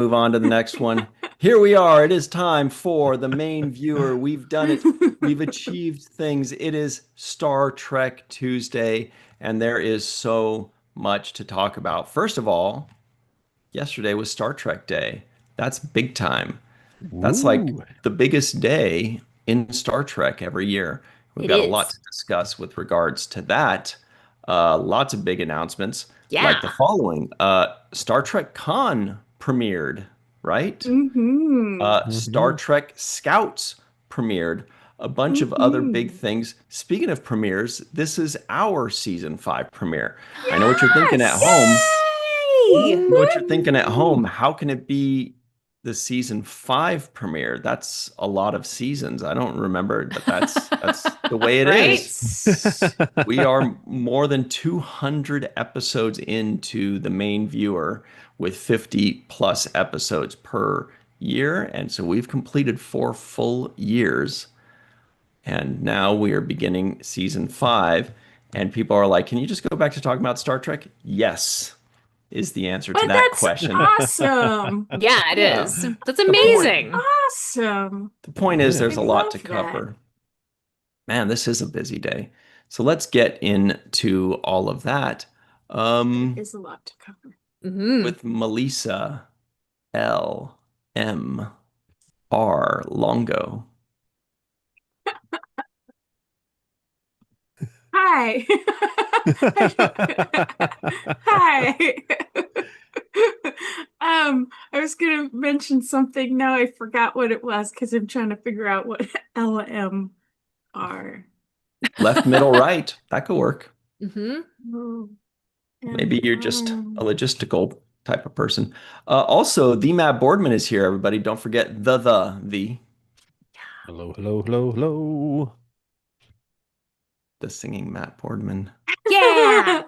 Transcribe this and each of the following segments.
move on to the next one. Here we are. It is time for the main viewer. We've done it. We've achieved things. It is Star Trek Tuesday, and there is so much to talk about. First of all, yesterday was Star Trek Day. That's big time. That's like Ooh. the biggest day in Star Trek every year. We've It got a lot is. to discuss with regards to that. Lots of big announcements, like the Yeah. following. Star Trek Con premiered, right? Mm-hmm. Star Hmm. Trek Scouts premiered. A bunch of other big Mm-hmm. things. Speaking of premieres, this is our season 5 premiere. I know what you're thinking at Yes! home. Yay! Know what you're thinking at Woo! home. How can it be the season 5 premiere? That's a lot of seasons. I don't remember, but that's the way it is. Right? We are more than 200 episodes into the main viewer with 50 plus episodes per year. And so we've completed 4 full years. And now we are beginning season 5. And people are like, can you just go back to talking about Star Trek? Yes, is the answer to But that that's question. awesome. Yeah, it Yeah. is. That's The point That's amazing. awesome. the point is Yeah. I there's a lot to love that. cover. Man, this is a busy day. So let's get into all of that. That Um, is a lot to cover. Hmm. with Melissa L. M. R. Longo. Hi. Hi. I was gonna mention something. Now I forgot what it was because I'm trying to figure out what LM are. Left, middle, right. That could work. Hmm. Oh, Maybe you're just a LM. logistical type of person. Also, the Matt Boardman is here, everybody. Don't forget Hello, hello, hello, hello. the singing Matt Boardman. Yeah.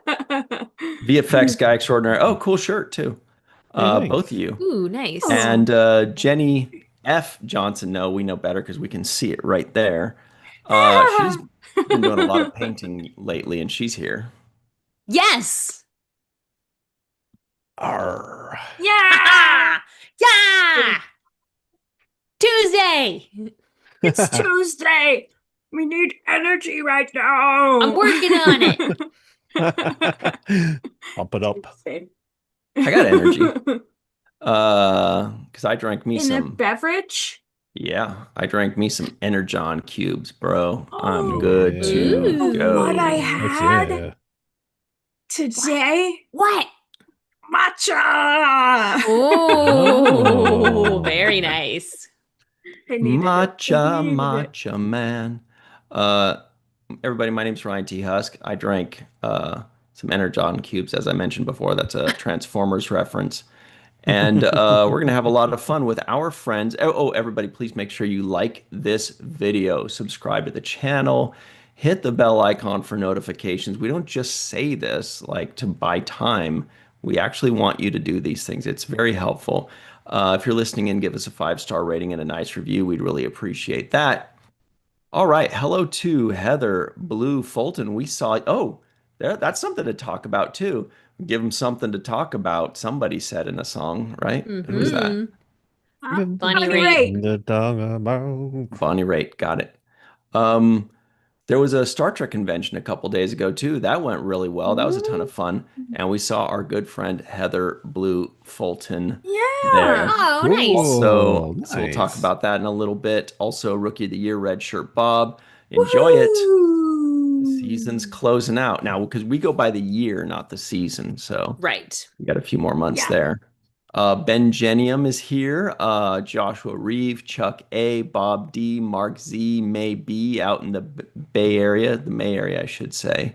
VFX guy extraordinary. Oh, cool shirt too. Hey, Both of thanks. you. Ooh, nice. Oh. And Jenny F. Johnson. No, we know better because we can see it right there. She's been doing a lot of painting lately, and she's here. Yes. Arr. Yeah. Yeah. Tuesday. It's Tuesday. We need energy right now. I'm working on it. Pump it up. Same. I got energy. Because I drank me In a some. beverage? Yeah, I drank me some Energon cubes, bro. I'm Oh, Oh, good yeah. to what I go. Ooh. Heck had yeah. today? What? Matcha! Oh, Oh. very nice. I needed it. I Matcha, needed it. matcha man. Uh, everybody, my name's Ryan T. Husk. I drank some Energon cubes, as I mentioned before. That's a Transformers reference. And we're going to have a lot of fun with our friends. Everybody, please make sure you like this video, subscribe to the channel, hit the bell icon for notifications. We don't just say this like to buy time. We actually want you to do these things. It's very helpful. If you're listening in, give us a 5-star rating and a nice review. We'd really appreciate that. All right. Hello to Heather Blue Fulton. We saw, that's something to talk about too. Give them something to talk about. Somebody said in a song, right? Who was that? Hmm. Huh? Bonnie Bonnie Raitt. Raitt. The dog about. Bonnie Raitt. Got it. Um, there was a Star Trek convention a couple days ago too. That went really well. That was a ton Mm, of fun. And we saw our good friend Heather Blue Fulton yeah. there. Oh, nice. Cool. So we'll talk Nice. about that in a little bit. Also, Rookie of the Year, Red Shirt Bob. Enjoy it. The season's Woohoo. closing out now because we go by the year, not the season. So Right. we got a few more months Yeah. there. Ben Genium is here. Joshua Reeve, Chuck A, Bob D, Mark Z, May B out in the Bay Area, the May Area, I should say.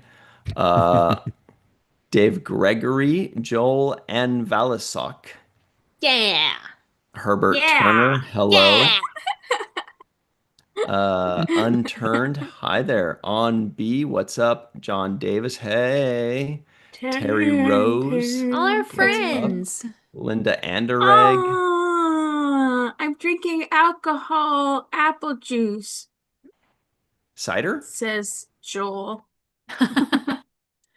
Uh, Dave Gregory, Joel N. Valasok, Yeah. Herbert Yeah. Turner, hello. Yeah. Unturned, hi there. On B, what's up? John Davis, hey. Terry Rose, All our what's up? Temperature. friends. Linda Anderegg, I'm drinking alcohol apple juice, cider, says Joel.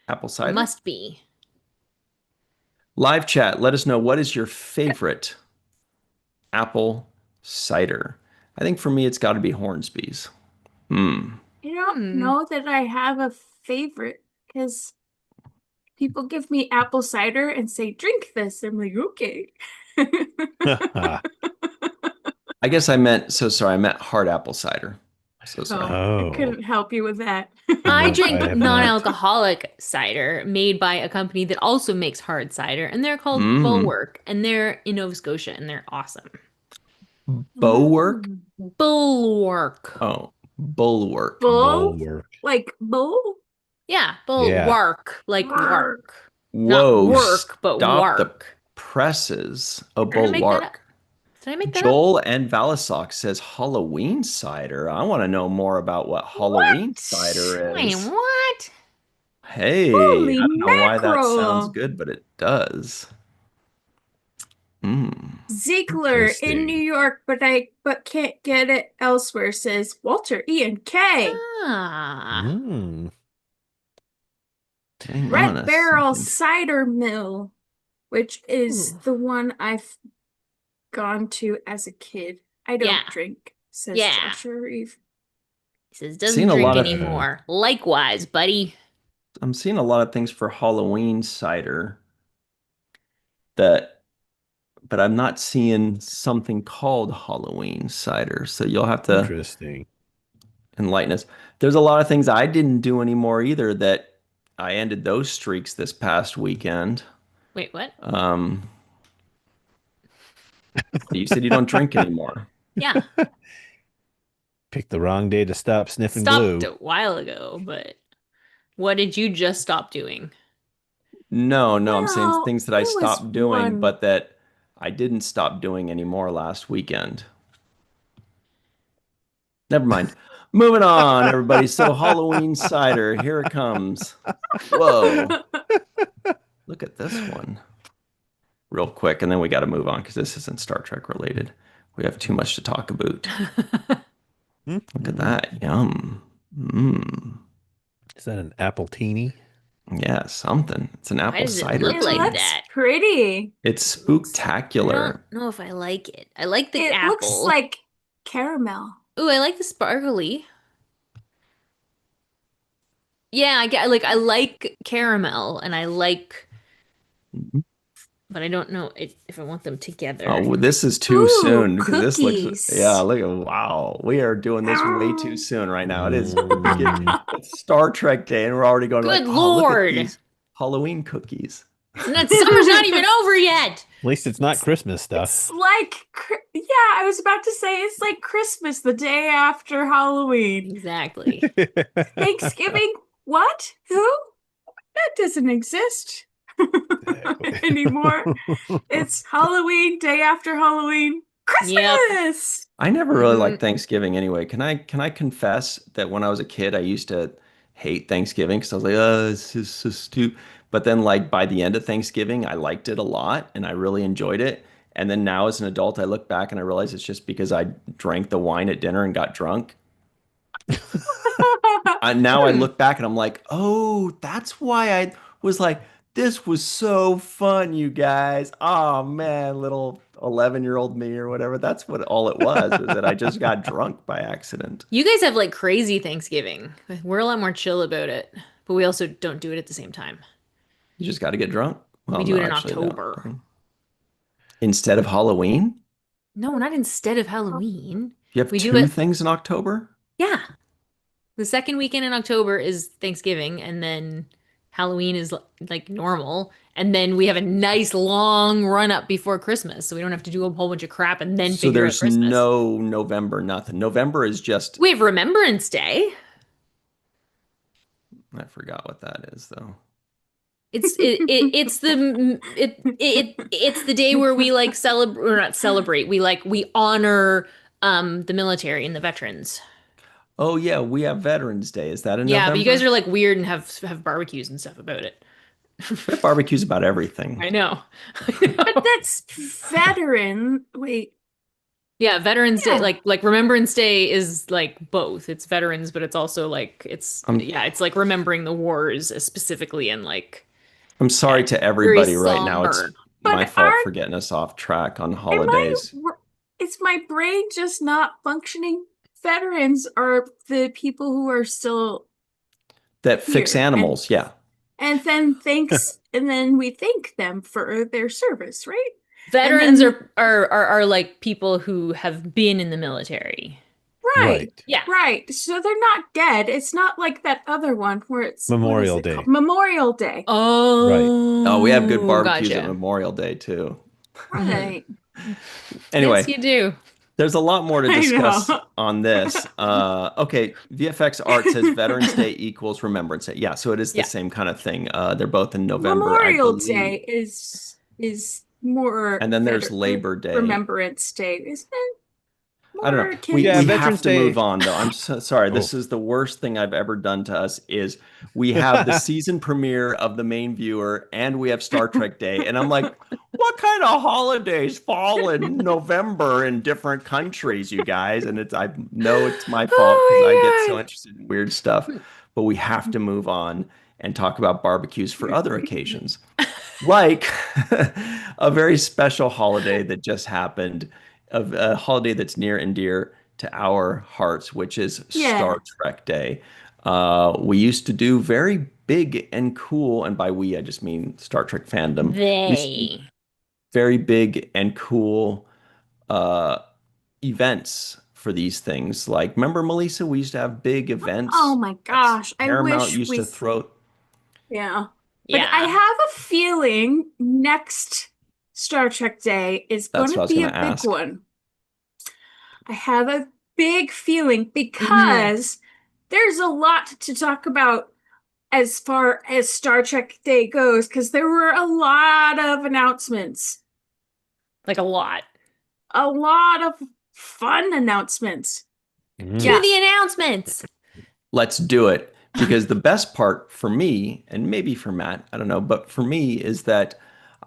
apple It cider. must be. Live chat, let us know what is your favorite apple cider. I think for me, it's got to be Hornsby's. Hmm. I don't Hmm. know that I have a favorite because people give me apple cider and say, drink this. I'm like, okay. I guess I meant, so sorry, I meant hard apple cider. So sorry. Oh, I Oh, couldn't help you with that. I nope, I drink have not. non-alcoholic cider made by a company that also makes hard cider, and they're called Mm. Bulwark, and they're in Nova Scotia, and they're awesome. Bulwark? Mm. Bulwark. Oh, bulwark. Bull? Bulwark. Like bull? Yeah, Yeah. bulwark, like Arr. wark. Not Whoa, work, but stop the wark. presses. A Did I make that up? bulwark. Did I make that up? Joel and Valisock says Halloween cider. I want to know more about what Halloween What? cider Wait, is. what? Hey, I Holy don't know why that sounds mackerel! good, but it does. Mm, Ziegler in New Interesting. York, but can't get it elsewhere, says Walter Ian K. Ah, Mm, hang on Red a Barrel second. Cider Mill, which is ooh, the one I've gone to as a kid. I yeah, don't drink, says yeah. Joshua Reeve. He says Seeing doesn't a drink lot of anymore. Likewise, buddy. I'm seeing a lot of things for Halloween cider that but I'm not seeing something called Halloween cider. So you'll have to interesting. enlighten us. There's a lot of things I didn't do anymore either that I ended those streaks this past weekend. Wait, what? Um, you said you don't drink anymore. Yeah, Picked the wrong day to stop sniffing stopped glue. a while ago, but what did you just stop doing? No, no, I'm saying Well, things that I it was stopped doing, one. but that I didn't stop doing anymore last weekend. Never mind. Moving on, everybody. So Halloween cider, here it comes. Whoa, look at this one. Real quick, and then we got to move on because this isn't Star Trek related. We have too much to talk about. Look at Mhm. that. Yum. Mm. Is that an apple teeny? Yeah, something. It's an Why apple does it cider look It like tea. looks that? pretty. It's I don't spooktacular. know if I like it. I like the It looks apple. like caramel. Ooh, I like the sparkly. Yeah, I like caramel and I like, Mhm. but I don't know if I want them together. Oh, well, this is too Ooh, soon because this looks, yeah, cookies. look at, wow. We are doing this way too Oh. soon right now. It is, Mm, it's Star Trek Day, and we're already going like, Good oh, look at Lord. these Halloween cookies. And that summer's not even over yet. at least it's not Christmas stuff. It's like, yeah, I was about to say it's like Christmas the day after Halloween. Exactly. Thanksgiving? What? Who? That doesn't exist anymore. It's Halloween, day after Halloween, Yep. Christmas. I never really Mhm. liked Thanksgiving anyway. Can I confess that when I was a kid, I used to hate Thanksgiving because I was like, oh, this is so stupid. But then like by the end of Thanksgiving, I liked it a lot and I really enjoyed it. And then now as an adult, I look back and I realize it's just because I drank the wine at dinner and got drunk. Now I Hmm. look back and I'm like, oh, that's why I was like, this was so fun, you guys. Oh man, little 11-year-old me or whatever. That's what all it was that I just got drunk by accident. You guys have like crazy Thanksgiving. We're a lot more chill about it, but we also don't do it at the same time. You just got to get drunk. We Well, do no, it in actually, no. October. Instead of Halloween, No, not instead of Halloween. you have We do two it, things in October. yeah. The second weekend in October is Thanksgiving, and then Halloween is like normal. And then we have a nice long run up before Christmas, so we don't have to do a whole bunch of crap and then So figure out there's Christmas. no November, nothing. November is just, We have Remembrance Day. I forgot what that is though. It's the day where we like celebrate or not celebrate. We honor the military and the veterans. Oh yeah, we have Veterans Day. Is that in Yeah, but you guys November? are like weird and have barbecues and stuff about it. We have barbecues about everything. I know. I But know. that's veteran. Wait, Yeah, Veterans Day, yeah. like Remembrance Day is like both. It's veterans, but it's also like I'm yeah, it's like remembering the wars specifically and like I'm yeah, sorry to very everybody right now. It's somber. my But fault for aren't getting us off track on am I holidays. is my brain just not functioning? Veterans are the people who are still That fix here, animals. Yeah. and then we thank them for their service, right? Veterans then- are like people who have been in the military. Right. Yeah. Right. So they're not dead. It's not like that other one where it's Memorial what is it Day. called? Memorial Day. Oh. Oh, we have good barbecues at Gotcha. Memorial Day too. Right. Anyway, Yes, you do. there's a lot more to I discuss know. on this. Okay, VFX Art says Veterans Day equals Remembrance Day. Yeah, so it is the Yeah. same kind of thing. They're both in November, I Memorial believe. Day is more And then there's Labor Day. Remembrance Day, isn't it? I don't More know. akin We Yeah, have Veterans to Day- move on though. I'm so sorry. This Oh. is the worst thing I've ever done to us is we have the season premiere of The Main Viewer and we have Star Trek Day. And I'm like, what kind of holidays fall in November in different countries, you guys? And I know it's my fault because I get so interested in weird stuff, but we have to move on and talk about barbecues for other occasions. Like a very special holiday that just happened, a holiday that's near and dear to our hearts, which is Yeah. Star Trek Day. We used to do very big and cool, and by we, I just mean Star Trek fandom. We used to do They. very big and cool events for these things. Like, remember, Melissa, we used to have big events. Oh my gosh, I Paramount wish used we to throw. Yeah. But Yeah. I have a feeling next Star Trek Day is That's going what I to was be a gonna big ask. one. I have a big feeling because there's a lot to talk about as far as Star Trek Day goes, because there were a lot of announcements, Like a lot. a lot of fun announcements. Mm. Cue the announcements. Let's do it. Because the best part for me, and maybe for Matt, I don't know, but for me is that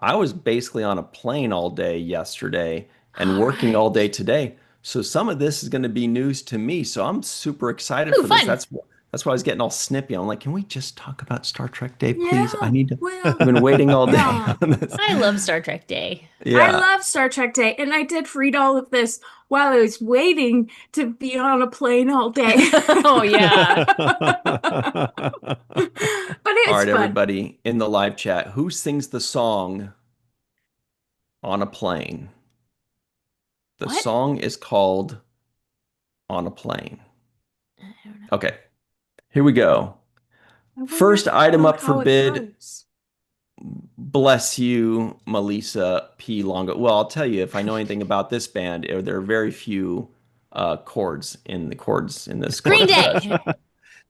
I was basically on a plane all day yesterday and working all day today. So some of this is going to be news to me. So I'm super excited Ooh, for this. fun. That's why I was getting all snippy. I'm like, can we just talk about Star Trek Day, please? Yeah, I need to. well, I've been waiting all day yeah. on this. I love Star Trek Day. I Yeah. love Star Trek Day, and I did read all of this while I was waiting to be on a plane all day. Oh, yeah. But it's All right, fun. everybody in the live chat, who sings the song On a Plane? The What? song is called On a Plane. Okay, here we go. I wonder First item up how for it bid. goes. Bless you, Melissa P. Longo. Well, I'll tell you, if I know anything about this band, there are very few chords in this Green chord Day. progression.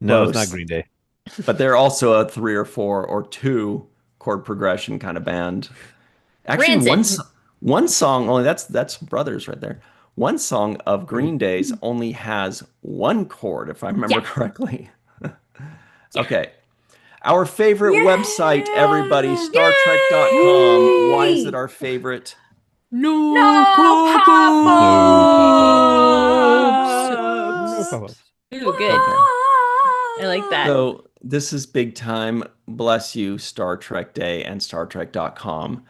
No, it's Close. not Green Day. But they're also a 3 or 4 or 2 chord progression kind of band. Actually, Rancid. one song only, that's brothers right there. One song of Green Day's only has 1 chord, if I remember Yeah. correctly. Yeah. Okay. Our favorite Yeah. website, everybody, StarTrek.com. Why is it our favorite? No, No pop-ups. No pop-ups. Ooh, good. I like that. So this is big time. Bless you, Star Trek Day and StarTrek.com.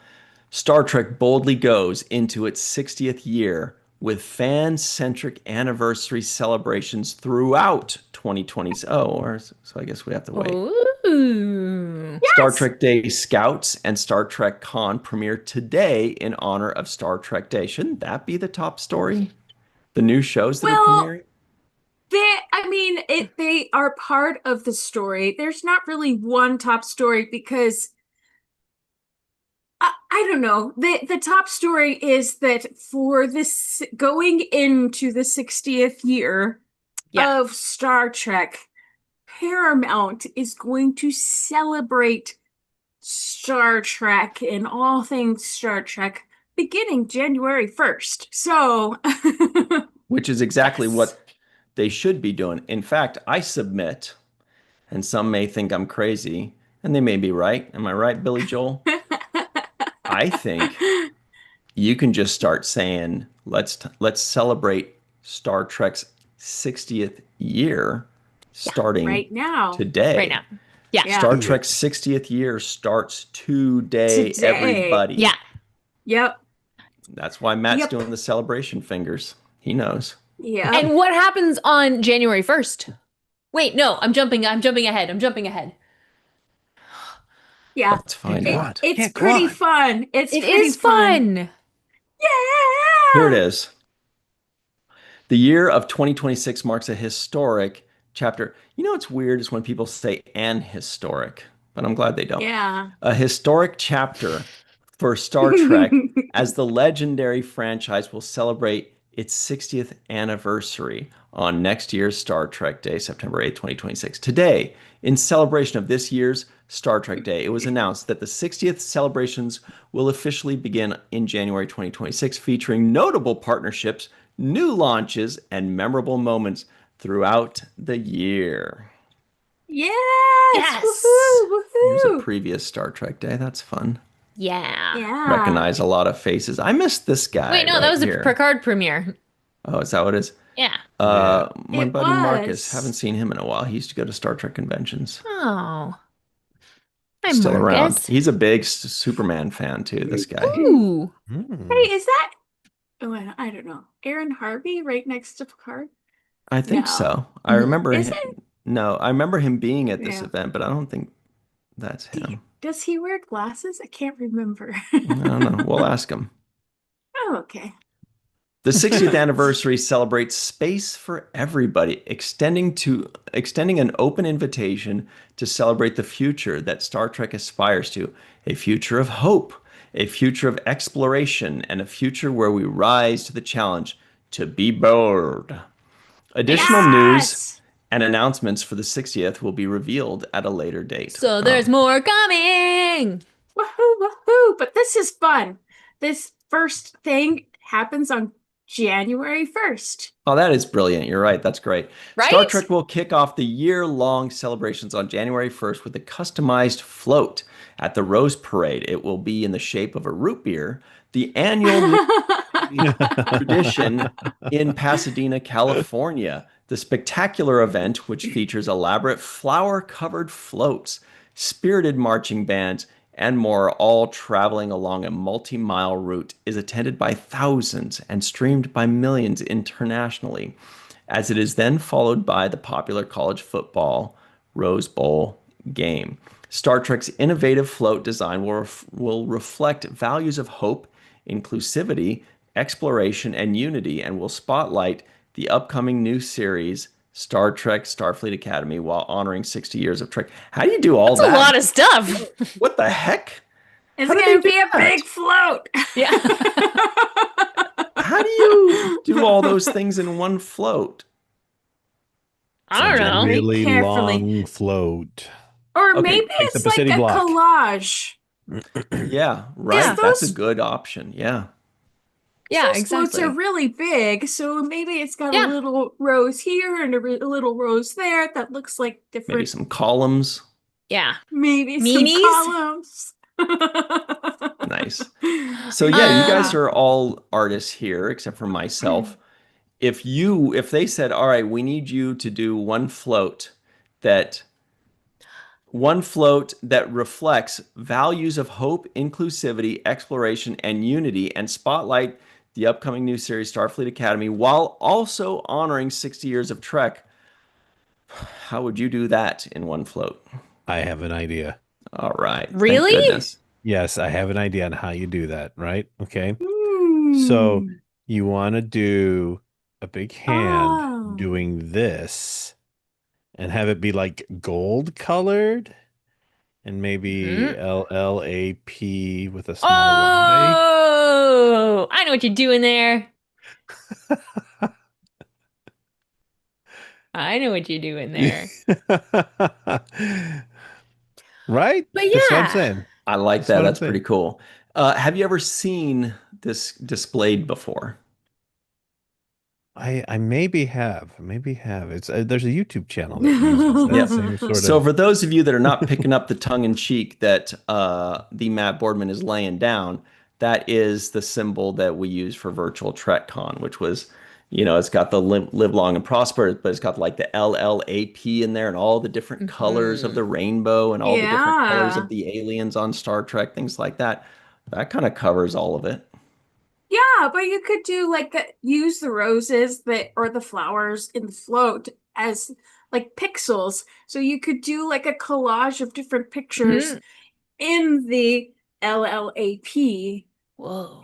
Star Trek boldly goes into its 60th year with fan-centric anniversary celebrations throughout 2020. So I guess we have to wait. Ooh. Star Trek Day Scouts and Star Trek Con premiere today in honor of Star Trek Day. Shouldn't that be the top story? The new shows that are Well, premiering? They are part of the story. There's not really one top story because I don't know. The top story is that for this going into the 60th year Yeah. of Star Trek, Paramount is going to celebrate Star Trek and all things Star Trek beginning January 1st. So, Which is exactly Yes. what they should be doing. In fact, I submit, and some may think I'm crazy, and they may be right. Am I right, Billy Joel? I think you can just start saying, let's celebrate Star Trek's 60th year starting right now. today. Right now. Yeah. Yeah. Star Trek's 60th year starts today, Today. everybody. Yeah. Yep. That's why Matt's Yep. doing the celebration fingers. He knows. Yeah. And what happens on January 1st? Wait, no, I'm jumping ahead. I'm jumping ahead. Yeah. Let's find Come It, on. out. it's Yeah, come pretty on. fun. It's It pretty is fun. fun. Here it Yeah. is. The year of 2026 marks a historic chapter. You know what's weird is when people say an historic, but I'm glad they don't. Yeah. A historic chapter for Star Trek as the legendary franchise will celebrate its 60th anniversary on next year's Star Trek Day, September 8th, 2026. Today, in celebration of this year's Star Trek Day, it was announced that the 60th celebrations will officially begin in January 2026, featuring notable partnerships, new launches, and memorable moments throughout the year. Yes. Yes. Woohoo. Here's a Woohoo. previous Star Trek Day. That's fun. Yeah. Yeah. Recognize a lot of faces. I missed this guy Wait, no, that right was a here. Picard premiere. Oh, is that what it is? Yeah. Yeah. My It buddy Marcus. Haven't was. seen him in a while. He used to go to Star Trek conventions. Oh. Hi, Still around. Marcus. He's a big Superman fan too, this guy. Ooh. Hey, is that? Oh, I don't know. Aaron Harvey right next to Picard? I think No. so. I remember Is him. it? No, I remember him being at this Yeah. event, but I don't think that's him. Does he wear glasses? I can't remember. I don't know. We'll ask him. Oh, okay. The 60th anniversary celebrates space for everybody, extending an open invitation to celebrate the future that Star Trek aspires to, a future of hope, a future of exploration, and a future where we rise to the challenge to be bold. Additional news Yes! and announcements for the 60th will be revealed at a later date. So there's more coming. Woohoo, woohoo! But this is fun. This first thing happens on January 1st. Oh, that is brilliant. You're right. That's great. Right? Star Trek will kick off the year-long celebrations on January 1st with a customized float at the Rose Parade. It will be in the shape of a root beer, the annual tradition in Pasadena, California. The spectacular event, which features elaborate flower-covered floats, spirited marching bands, and more, all traveling along a multi-mile route, is attended by thousands and streamed by millions internationally, as it is then followed by the popular college football Rose Bowl game. Star Trek's innovative float design will reflect values of hope, inclusivity, exploration, and unity, and will spotlight the upcoming new series, Star Trek Starfleet Academy, while honoring 60 years of Trek. How do you do all That's that? a lot of stuff. What the heck? It's How do going to they be do a that? big float. Yeah. How do you do all those things in one float? I don't It's a know. really Carefully. long float. Or Okay, maybe like the it's like City a Block. collage. Yeah, right. Yeah, That's a those- good option. Yeah. Yeah, Those floats exactly. are really big, so maybe it's got Yeah. a little rose here and a little rose there that looks like Maybe different. some columns. Yeah. Maybe Meanies? some columns. Nice. So yeah, you guys Yeah. are all artists here, except for myself. If they said, all right, we need you to do that reflects values of hope, inclusivity, exploration, and unity, and spotlight the upcoming new series Starfleet Academy while also honoring 60 years of Trek, how would you do that in one float? I have an idea. All right. Thank Really? goodness. Yes, I have an idea on how you do that, right? Okay. So Hmm. you want to do a big hand Oh. doing this and have it be like gold colored and maybe Mhm. LLAP with a small Oh, I know what you're doing there. I know what you're doing there. Y. Right? But That's what I'm yeah. saying. I like That's that. what I'm That's saying. pretty cool. Have you ever seen this displayed before? I maybe have. It's there's a YouTube channel that uses that Yep. same sort So of. for those of you that are not picking up the tongue in cheek that the Matt Boardman is laying down, that is the symbol that we use for virtual TrekCon, which was, it's got the live long and prosper, but it's got like the LLAP in there and all the different colors of the rainbow and all the different colors Yeah. of the aliens on Star Trek, things like that. That kind of covers all of it. Yeah, but you could do like use the roses that or the flowers in the float as like pixels. So you could do like a collage of different pictures Mhm. in the LLAP Whoa.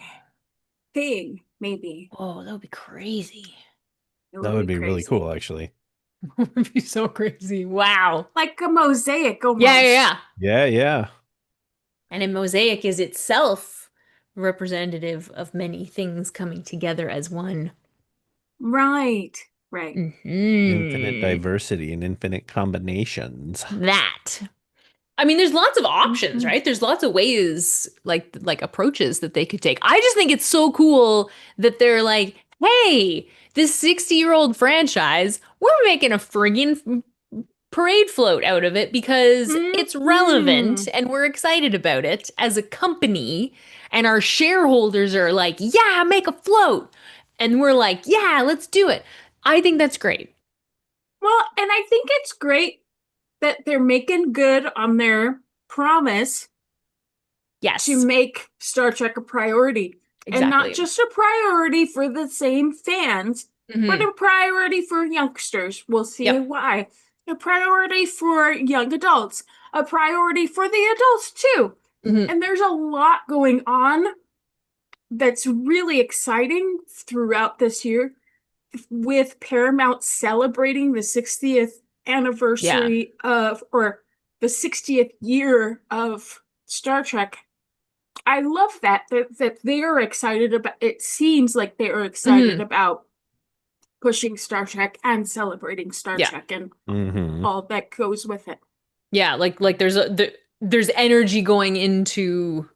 thing, maybe. Whoa, that would be crazy. It That would would be be really crazy. cool, actually. That would be so crazy. Wow. Like a mosaic Yeah, yeah, almost. yeah. Yeah, yeah. And a mosaic is itself representative of many things coming together as one. Right. Right. Infinite Hmm. diversity and infinite combinations. That. I mean, there's lots of options, Mhm. right? There's lots of ways, like approaches that they could take. I just think it's so cool that they're like, hey, this 60-year-old franchise, we're making a friggin' parade float out of it because it's relevant Mhm. and we're excited about it as a company. And our shareholders are like, yeah, make a float. And we're like, yeah, let's do it. I think that's great. Well, and I think it's great that they're making good on their promise to Yes, make Star Trek a priority. And not exactly. just a priority for the same fans, but Hmm. a priority for youngsters. We'll see Yep. why. A priority for young adults, a priority for the adults too. Hmm. And there's a lot going on that's really exciting throughout this year with Paramount celebrating the 60th Yeah. anniversary of, or the 60th year of Star Trek. I love that they are excited about it seems like they are excited Hmm. about pushing Star Trek and celebrating Star Yeah. Trek and Hmm. all that goes with it. Yeah. Like there's energy going into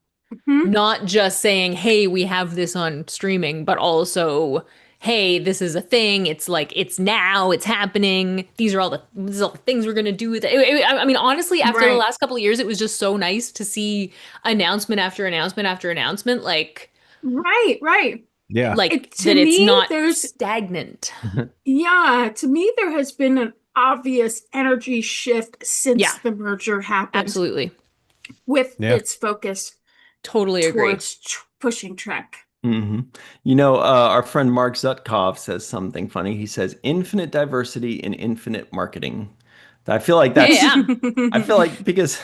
Hmm. not just saying, hey, we have this on streaming, but also, hey, this is a thing. It's like it's now, it's happening. These are all the things we're gonna do with it. I mean, honestly, after the Right. last couple of years, it was just so nice to see announcement after announcement after announcement, Right, right. Yeah. It to that it's me, not there's stagnant. yeah, to me there has been an obvious energy shift since Yeah, the merger happened absolutely. with Yeah. its focus Totally agree. towards pushing Trek. hmm our friend Mark Zutkov says something funny. He says, "Infinite diversity in infinite marketing." I feel like Yeah, that's, yeah. I feel like because,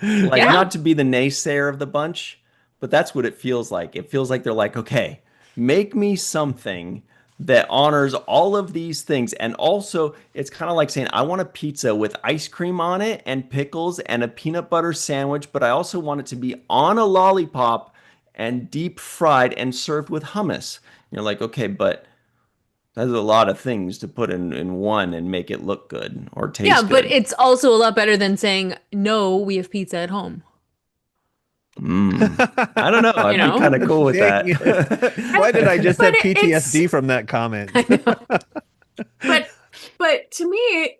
like, Yeah. not to be the naysayer of the bunch, but that's what it feels like. It feels like they're like, okay, make me something that honors all of these things. And also, it's kind of like saying, I want a pizza with ice cream on it and pickles and a peanut butter sandwich, but I also want it to be on a lollipop and deep fried and served with hummus. You're like, okay, but that's a lot of things to put in one and make it look good or Yeah, taste but good. it's also a lot better than saying, no, we have pizza at home. Mm. I don't know. You I'd be know? kind of cool with Dang. that. Why did I just But have it's PTSD from that comment? I know. but but to me,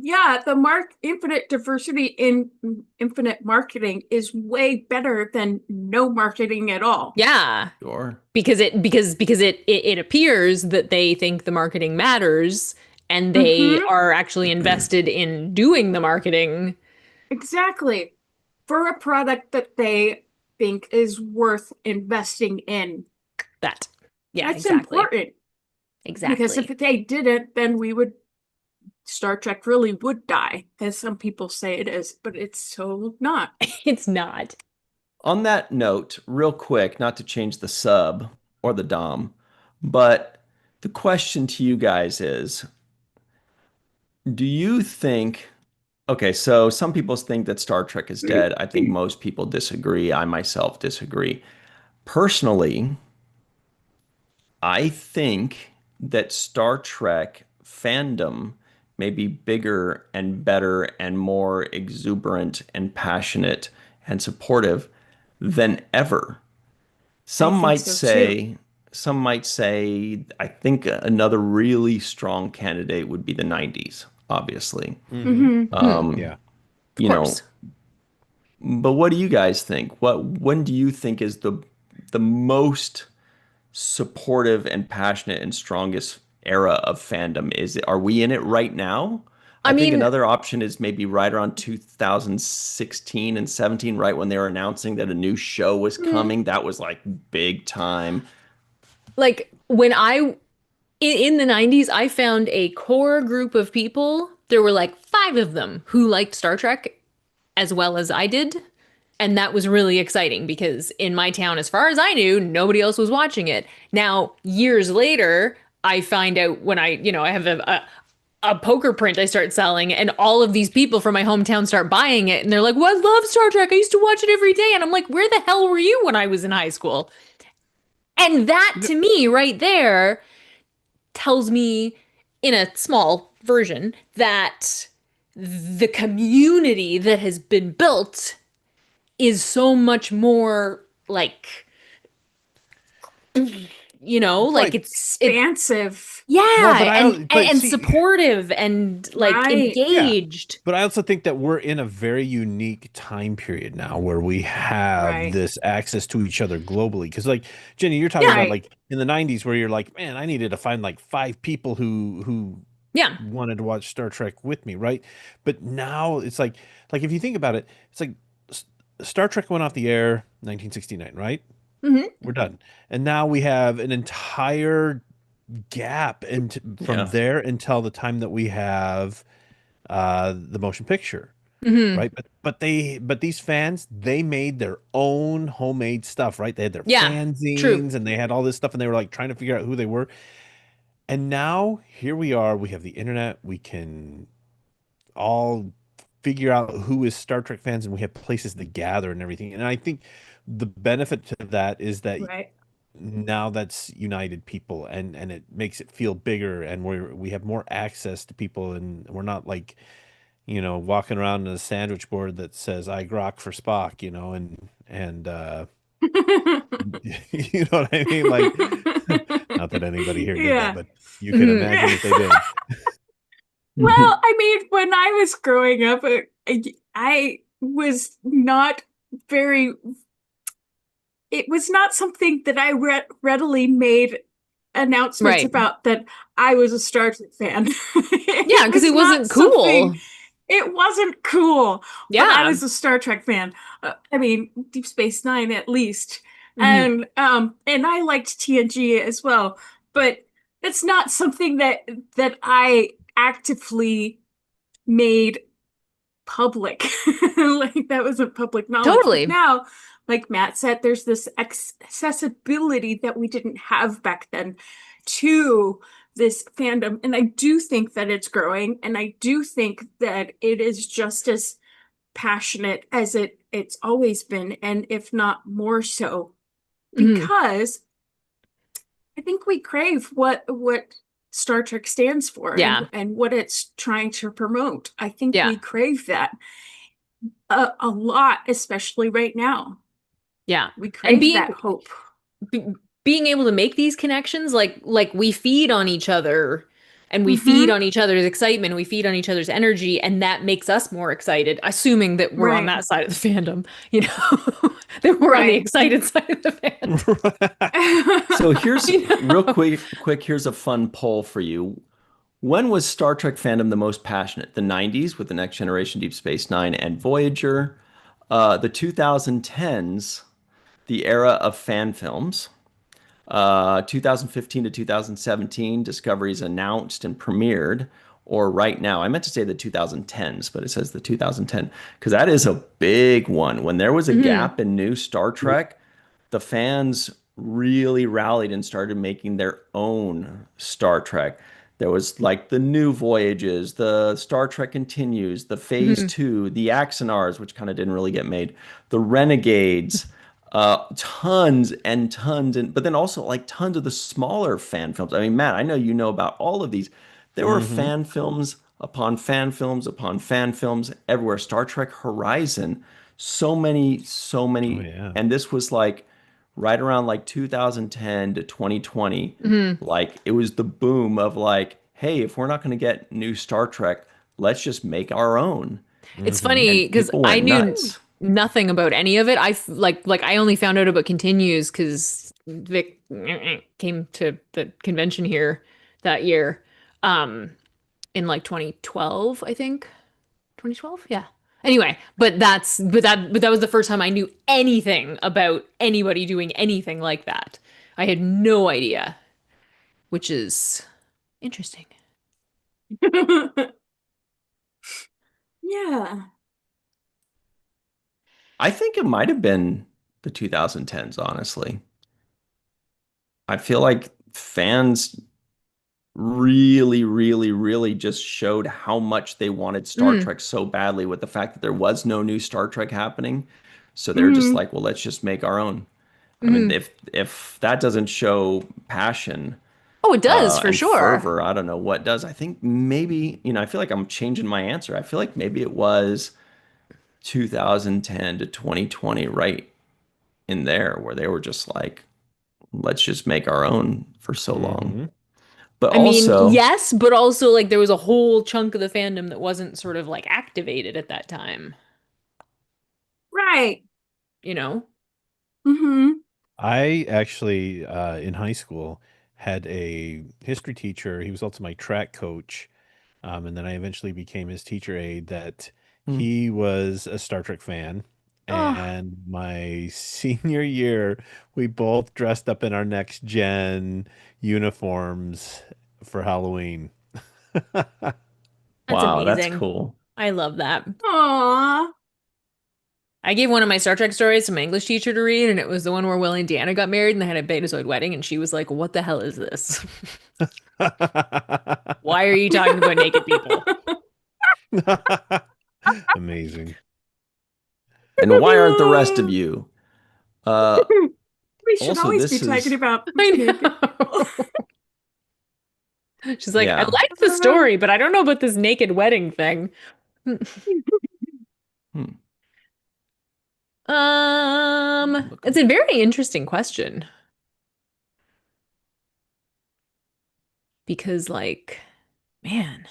yeah, the mark infinite diversity in infinite marketing is way better than no marketing at all. Yeah. Sure. Because it appears that they think the marketing matters and they Hmm. are actually invested in doing the marketing. Exactly. For a product that they think is worth investing in. That. Yeah, That's exactly. important because if Exactly. they didn't, then we would Star Trek really would die, as some people say it is, but it's so not. It's not. On that note, real quick, not to change the sub or the dom, but the question to you guys is, do you think, okay, so some people think that Star Trek is dead. I think most people disagree. I myself disagree. Personally, I think that Star Trek fandom may be bigger and better and more exuberant and passionate and supportive than ever. I Some think might so too. say, some might say, I think another really strong candidate would be the 90s, obviously. Hmm. Hmm. Hmm. Um, Yeah. Of you know, course. but what do you guys think? When do you think is the most supportive and passionate and strongest era of fandom? Are we in it right now? I I think mean, another option is maybe right around 2016 and 17, right when they were announcing that a new show was Hmm. coming. That was like big time. like when in the 90s, I found a core group of people. There were like five of them who liked Star Trek as well as I did. And that was really exciting because in my town, as far as I knew, nobody else was watching it. Now, years later, I find out when I have a poker print I start selling, and all of these people from my hometown start buying it. And they're like, well, I love Star Trek. I used to watch it every day. And I'm like, where the hell were you when I was in high school? And that to me, right there, tells me in a small version that the community that has been built is so much more like like Right. it Expansive. Well, but yeah, but and see, supportive and like Right. yeah. engaged. But I also think that we're in a very unique time period now where we have Right. this access to each other globally. Because, like, Jenny, you're talking Yeah, about Right. like in the 90s where you're like, man, I needed to find like five people who yeah, wanted to watch Star Trek with me, right? But now it's like if you think about it, it's like S- Star Trek went off the air 1969, right? hmm We're done. And now we have an entire gap and from Yeah. there until the time that we have the motion picture, hmm right? But these fans, they made their own homemade stuff, right? They had their yeah, true. fanzines and they had all this stuff and they were like trying to figure out who they were. And now here we are, we have the internet, we can all figure out who is Star Trek fans and we have places to gather and everything. And I think the benefit to that is that Right. now that's united people and it makes it feel bigger and we have more access to people and we're not like walking around in a sandwich board that says I grok for Spock, and you know what I mean? Like, not that anybody here did that, Yeah. but you can hmm imagine if they did. Well, I mean, when I was growing up, I was not very, it was not something that I readily made announcements Right. about that I was a Star Trek fan. Yeah, It because was it not wasn't something, cool. it wasn't cool, but I Yeah. was a Star Trek fan. I mean, Deep Space Nine at least. hmm And I liked TNG as well, but it's not something that I actively made public. Like that wasn't public knowledge. But Totally. now, like Matt said, there's this accessibility that we didn't have back then to this fandom. And I do think that it's growing, and I do think that it is just as passionate as it's always been, and if not more so, hmm because I think we crave what Star Trek stands for Yeah. and what it's trying to promote. I think Yeah. we crave that a lot, especially right now. Yeah. We And crave being that hope. be- being able to make these connections, like we feed on each other and we feed Hmm. on each other's excitement, we feed on each other's energy, and that makes us more excited, assuming that we're on Right. that side of the fandom, that we're on the Right. excited side of the fandom. So here's You real know? quick, here's a fun poll for you. When was Star Trek fandom the most passionate? The 90s with The Next Generation, Deep Space Nine, and Voyager. The 2010s, the era of fan films. 2015 to 2017, Discovery's announced and premiered, or right now. I meant to say the 2010s, but it says the 2010 because that is a big one. When there was a Mhm. gap in new Star Trek, the fans really rallied and started making their own Star Trek. There was like the new voyages, the Star Trek continues, the Phase Mhm. Two, the Axanars, which kind of didn't really get made, the Renegades, tons and tons, and but then also like tons of the smaller fan films. I mean, Matt, I know you know about all of these. There were Hmm. fan films upon fan films upon fan films everywhere. Star Trek Horizon, so Oh many, yeah. and this was like right around like 2010 to 2020. Mhm. Like it was the boom of like, hey, if we're not going to get new Star Trek, let's just make our own. It's Hmm. funny And because people I went knew nuts. nothing about any of it. Like I only found out about continues because Vic came to the convention here that year, um, in like 2012, I think. 2012, yeah. Anyway, but that was the first time I knew anything about anybody doing anything like that. I had no idea, which is interesting. Yeah. I think it might have been the 2010s, honestly. I feel like fans really, really, really just showed how much they wanted Star Mm, Trek so badly with the fact that there was no new Star Trek happening. So they're just Hmm. like, well, let's just make our own. I mean, mm. if that doesn't show passion Oh, it does for and sure. fervor, I don't know what does. I think maybe, I feel like I'm changing my answer. I feel like maybe it was 2010 to 2020, right in there, where they were just like, let's just make our own for so long. Hmm. But I mean, also, yes, but also like there was a whole chunk of the fandom that wasn't sort of like activated at that time, Right. you know? Hmm. I actually, in high school, had a history teacher. He was also my track coach. And then I eventually became his teacher aide. That hmm, he was a Star Trek fan. Oh, And my senior year, we both dressed up in our next gen uniforms for Halloween. that's wow, that's amazing. cool. I love that. Aw. I gave one of my Star Trek stories to my English teacher to read, and it was the one where Will and Deanna got married and they had a Betazoid wedding, and she was like, "What the hell is this? Why are you talking about naked people?" Amazing. And why aren't the rest of you? Uh, We should also, always be this talking is, about I naked people. know. She's like, "I yeah. liked the story, but I don't know about this naked wedding thing." Hmm, look It's up. a very interesting question because, like, man,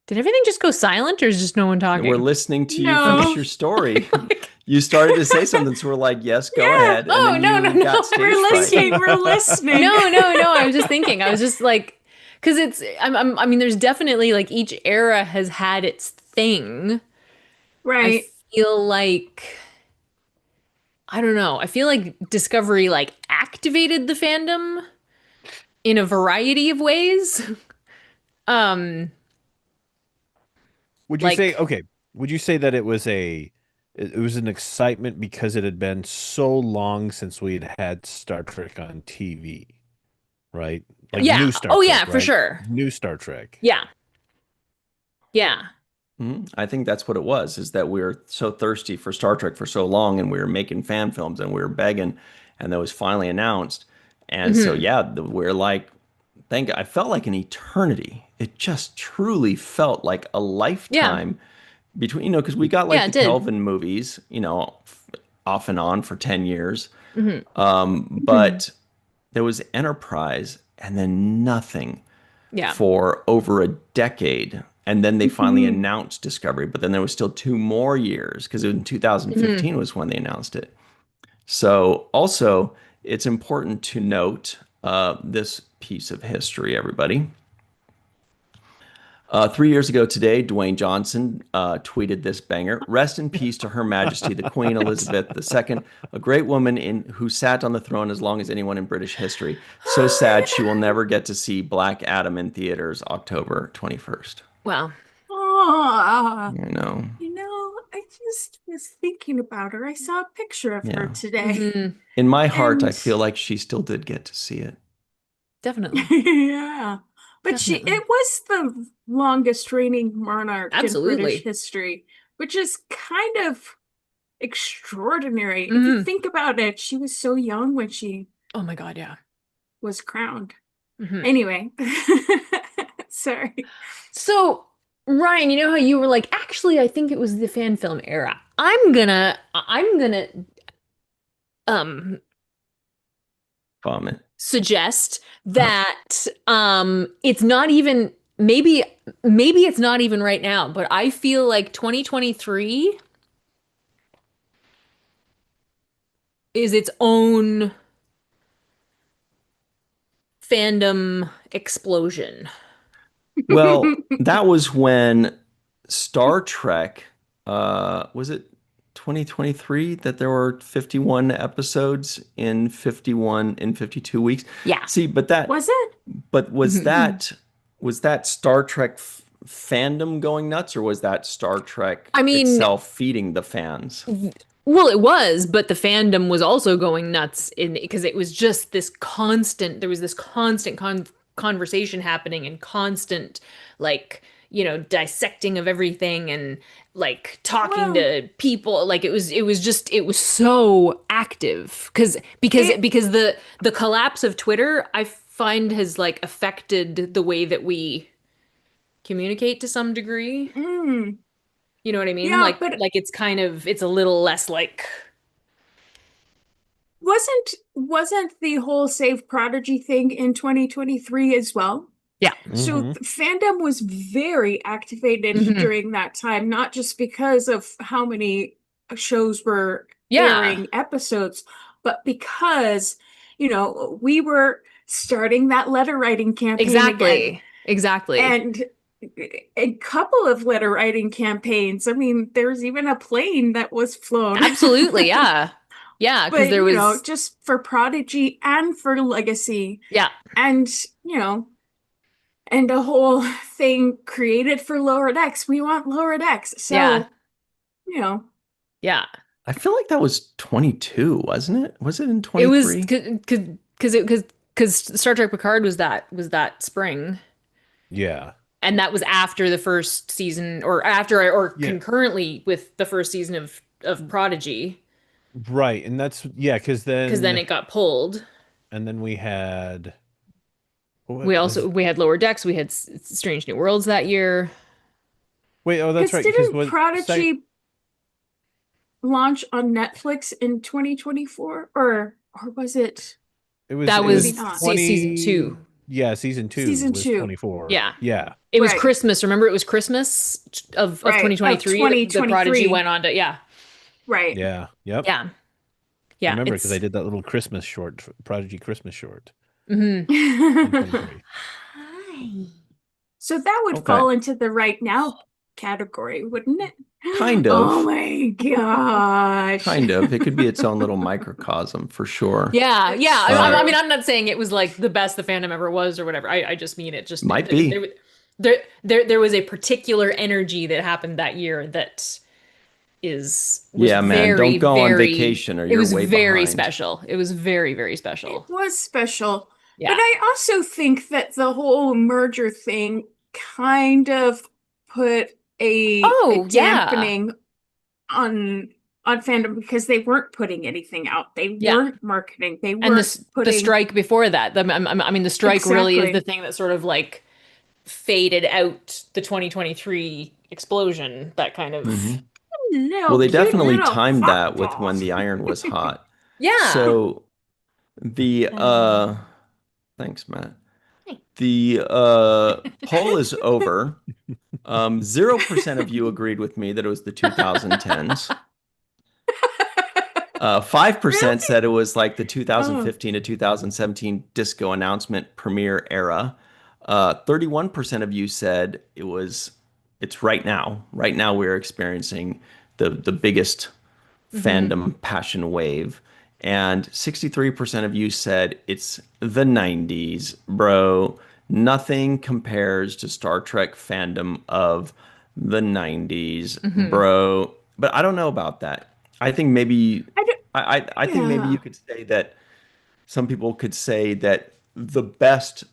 did everything just go silent or is just no one We're talking? listening to you Okay. finish No. your story. Like, You started to say something, so we're like, yes, go Yeah. ahead. And oh, then no, no, you got no. I stage We're was fright. listening. thinking. We're listening. No, no, no. I was just thinking. I was just like, because I mean, there's definitely like each era has had its thing. I Right. feel like, I don't know. I feel like Discovery like activated the fandom in a variety of ways. Um, Would you say, like, okay, would you say that it was an excitement because it had been so long since we had had Star Trek on TV, right? Like yeah. new Star Oh, Trek, yeah, for right? sure. New Star Trek. Yeah. Yeah. Mhm. I think that's what it was, is that we were so thirsty for Star Trek for so long and we were making fan films and we were begging and that was finally announced. And so, Hmm. yeah, we're like, I felt like an eternity. It just truly felt like a Yeah. lifetime between, because we got Yeah, like the it did. Kelvin movies, off and on for 10 years. Hmm. But there was Enterprise and then nothing Yeah. for over a decade. And then they finally Mhm. announced Discovery, but then there was still 2 more years because in Hmm. 2015 was when they announced it. So also, it's important to note this piece of history, everybody. 3 years ago today, Dwayne Johnson tweeted this banger. Rest in peace to Her Majesty, the Queen Elizabeth II, a great woman who sat on the throne as long as anyone in British history. So sad she will never get to see Black Adam in theaters October 21st. Wow. Aw. I know. I just was thinking about her. I saw a picture of her Yeah. today. Hmm. In my heart, I And feel like she still did get to see it. Definitely. yeah. But Definitely. it was the longest reigning monarch in British Absolutely. history, which is kind of extraordinary. If you Hmm. think about it, she was so young when she Oh my God, yeah. was crowned. Hmm. Anyway, sorry. So, Ryan, you know how you were like, actually, I think it was the fan film era. I'm gonna um Vomit. suggest that it's not even maybe it's not even right now, but I feel like 2023 is its own fandom explosion. Well, that was when Star Trek, was it? 2023 that there were 51 episodes in 52 weeks. Yeah. See, Was it? but was that Star Trek fandom going nuts, or was that Star Trek I mean, itself feeding the fans? well, it was, but the fandom was also going nuts because it was just this constant, there was this constant conversation happening and constant, like, dissecting of everything and like talking Well, to people. Like it was so active it because the collapse of Twitter, I find has like affected the way that we communicate to some degree. mm, You know what I mean? yeah, but Like it's a little less like wasn't the whole Save Prodigy thing in 2023 as well? yeah. So Hmm. fandom was very activated Hmm. during that time, not just because of how many shows were Yeah, airing episodes, but because, we were starting that letter writing campaign again. exactly. Exactly. And a couple of letter writing campaigns. I mean, there was even a plane that was flown. Absolutely. Yeah. Yeah, because But, there was just for Prodigy and for Legacy yeah. and, and a whole thing created for Lower Decks. We want Lower Decks. Yeah. So, you know, Yeah. I feel like that was 22, wasn't it? Was it in It was 23? because Star Trek Picard was that spring. Yeah. And that was after the first season or after or Yeah. concurrently with the first season of Prodigy. Right. And that's yeah, Because then it got pulled. and then we had We what also was we had Lower Decks, we had Strange New Worlds that year. wait, oh that's because right, because didn't what sec Prodigy launch on Netflix in 2024? Or was it That it maybe was was not? season 2. 20, yeah, season 2 Season was two. 24. Yeah. Yeah. It was Right, Christmas. Remember, it was Christmas of right, of 2023 that the Prodigy 2023. went on to, yeah. Right. Yeah. Yep. Yeah. I Yeah. remember because I It's did that little Christmas short, Prodigy Christmas short mhm. in 23. Hi. So that would Okay. fall into the right now category, wouldn't it? Kind Oh of. my gosh. Kind of. It could be its own little microcosm for sure. Yeah, yeah. It's Uh, I mean, true. I'm not saying it was like the best the fandom ever was or whatever. I just mean it just Might be. there was a particular energy that happened that year that was Yeah, man. Don't very, go on very, vacation or it you're was way very behind. special. It was very, very It special. was special. But Yeah. I also think that the whole merger thing kind of put a Oh, yeah. dampening on fandom because they weren't putting anything out. They Yeah. weren't marketing. They And weren't the putting strike before that, I mean, the strike really is the exactly. thing that sort of like faded out the 2023 explosion. That kind of, Hmm. Well, Little they cute definitely little timed fuck that with when balls. the iron was hot. yeah. So the Uh, thanks, Matt. The poll is over. 0% of you agreed with me that it was the 2010s. 5% Really? said it was like the Oh, 2015 to 2017 disco announcement premiere era. 31% of you said it's right now. Right now we're experiencing the biggest Hmm. fandom passion wave. And 63% of you said it's the 90s, bro. Nothing compares to Star Trek fandom of the 90s, Hmm. bro. But I don't know about that. I think maybe I don't, I think maybe you yeah. could say that some people could say that the best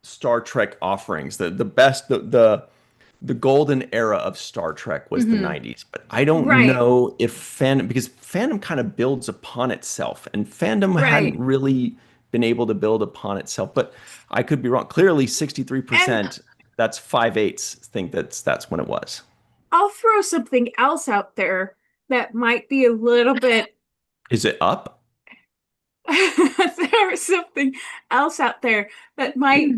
Star Trek offerings, the golden era of Star Trek was the Hmm. 90s. But I don't Right, know if fandom, because fandom kind of builds upon itself, and fandom hadn't right. really been able to build upon itself. But I could be wrong. Clearly, And 63%, that's 5/8, think that's when it was. I'll throw something else out there that might be a little bit Is it up? there's something else out there that might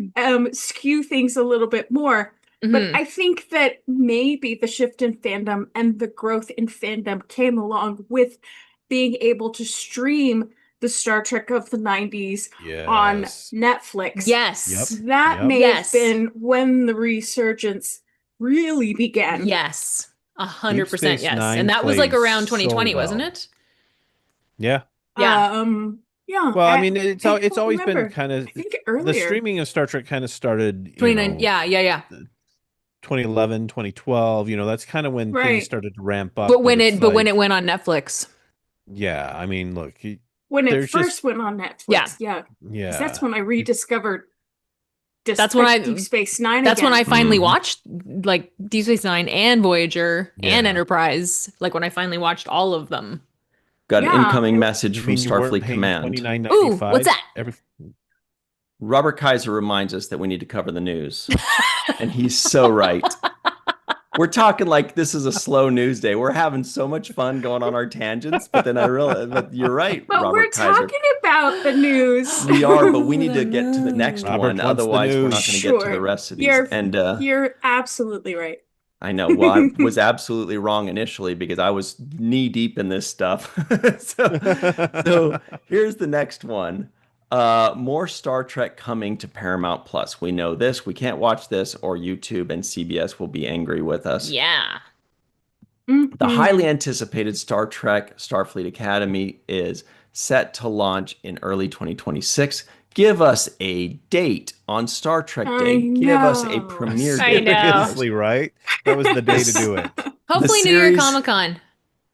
skew things a little bit more. But Hmm. I think that maybe the shift in fandom and the growth in fandom came along with being able to stream the Star Trek of the 90s on Yes. Netflix. Yep. Yes. That Yep. may have Yes. been when the resurgence really began. Yes. 100%, Space yes. Nine And that was like plays around so 2020, wasn't well. it? Yeah. Yeah. Yeah. Well, I mean, it's I it's don't always been remember. kind I of think the earlier. streaming of Star Trek kind of started, 29. Yeah. 2011, 2012, that's kind of when things Right. started to ramp up, But but it's when it like, went on Netflix. yeah, I mean, look, When it there's just, first went on Netflix, Yeah. yeah. 'Cause that's yeah. when I rediscovered That's when Deep Space Nine That's when again. I finally Mhm. watched like Deep Space Nine and Voyager and Yeah. Enterprise. Like when I finally watched all of them. Got an Yeah. incoming message You from mean you weren't Starfleet paying Command. Ooh, what's $29.95 that? every Robert Kaiser reminds us that we need to cover the news. And he's so right. We're talking like this is a slow news day. We're having so much fun going on our tangents, but then I realize, but you're right, But we're Robert Kaiser. talking about the news. We are, but we need to get to the next Robert one. wants the Otherwise, we're not going to get to the Sure. rest of these. And You're absolutely right. I know. Well, I was absolutely wrong initially because I was knee deep in this stuff. So here's the next one. More Star Trek coming to Paramount Plus. We know this. We can't watch this, or YouTube and CBS will be angry with us. Yeah. The highly Mhm. anticipated Star Trek Starfleet Academy is set to launch in early 2026. Give us a date on Star Trek I Day. Give us a know. premiere I date, know. guys. Seriously, right? That was the day to do it. The Hopefully New Year series Comic-Con.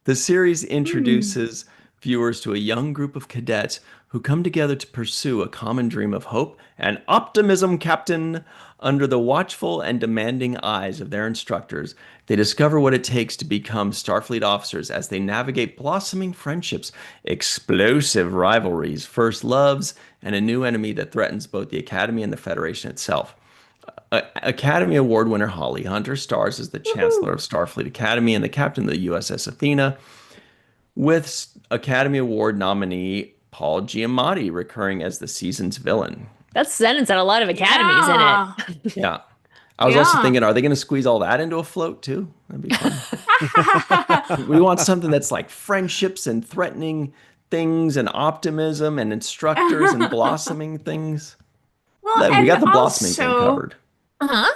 the series Hmm. introduces viewers to a young group of cadets who come together to pursue a common dream of hope and optimism, Captain. Under the watchful and demanding eyes of their instructors, they discover what it takes to become Starfleet officers as they navigate blossoming friendships, explosive rivalries, first loves, and a new enemy that threatens both the Academy and the Federation itself. Academy Award winner Holly Hunter stars as the Chancellor Woohoo. of Starfleet Academy and the Captain of the USS Athena, with Academy Award nominee Paul Giamatti recurring as the season's villain. That sentence had a lot of academies in Yeah. it. Yeah. I was also Yeah. thinking, are they going to squeeze all that into a float too? That'd be fun. We want something that's like friendships and threatening things and optimism and instructors and blossoming things. Well, We and got the blossoming thing covered. Uh-huh.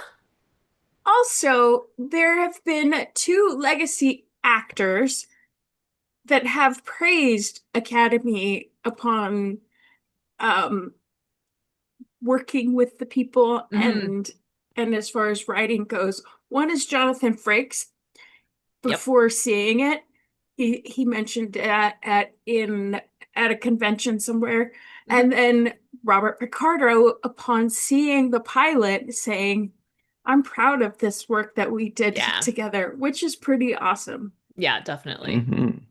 also, there have been two legacy actors that have praised Academy upon um working with the people Mhm. and as far as writing goes. One is Jonathan Frakes. Yep. Before seeing it, he mentioned at a convention somewhere, and then Robert Picardo, upon seeing the pilot, saying, "I'm proud of this work that we did Yeah. together," which is pretty awesome. Yeah, definitely. Mhm.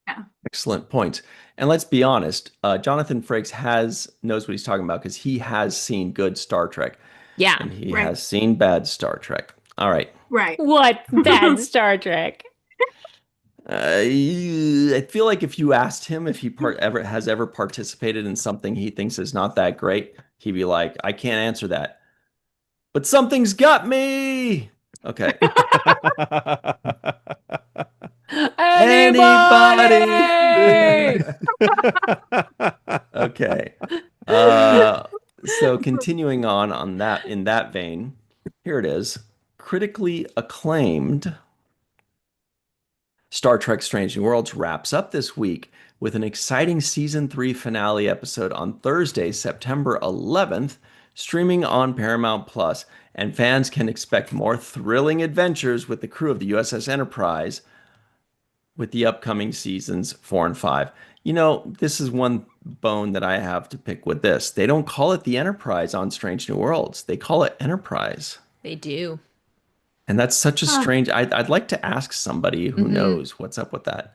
Yeah. Excellent point. And let's be honest, Jonathan Frakes knows what he's talking about because he has seen good Star Trek Yeah. and he Right. has seen bad Star Trek. All right. Right. What bad Star Trek? I feel like if you asked him if he ever participated in something he thinks is not that great, he'd be like, I can't answer that. But something's got me. Okay. Anybody? Okay. So continuing on that in that vein, here it is. Critically acclaimed Star Trek Strange New Worlds wraps up this week with an exciting season 3 finale episode on Thursday, September 11th, streaming on Paramount Plus, and fans can expect more thrilling adventures with the crew of the USS Enterprise with the upcoming seasons 4 and 5. This is one bone that I have to pick with this. They don't call it the Enterprise on Strange New Worlds. They call it Enterprise. They do. And that's such a Huh. strange. I'd like to ask somebody who knows what's up with that.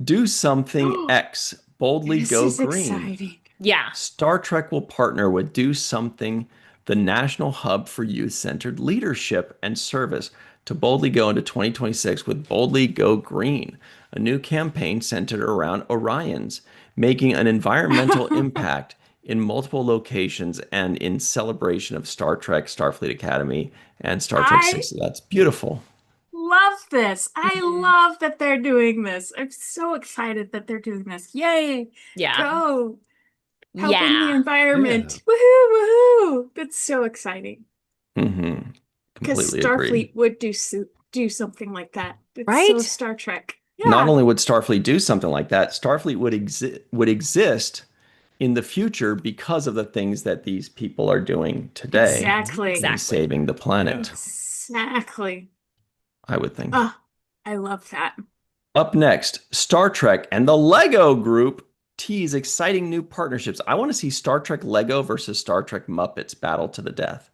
Do something X, boldly This go is green. exciting. Yeah. Star Trek will partner with Do Something, the national hub for youth-centered leadership and service, to boldly go into 2026 with Boldly Go Green, a new campaign centered around Orions, making an environmental impact in multiple locations and in celebration of Star Trek, Starfleet Academy, and Star Trek I 6. That's beautiful. love this. I Mhm. love that they're doing this. I'm so excited that they're doing this. Yay. Yeah. Go. Helping the Yeah. environment. Woohoo, woohoo. That's so exciting. Hmm. Because Completely agree. Starfleet would do do something like that. It's so Right? Star Trek. Not Yeah, only would Starfleet do something like that, Starfleet would exist in the future because of the things that these people are doing today exactly. in Exactly. saving the planet, Exactly. I would think. Oh, I love that. Up next, Star Trek and the Lego Group tease exciting new partnerships. I want to see Star Trek Lego versus Star Trek Muppets battle to the death.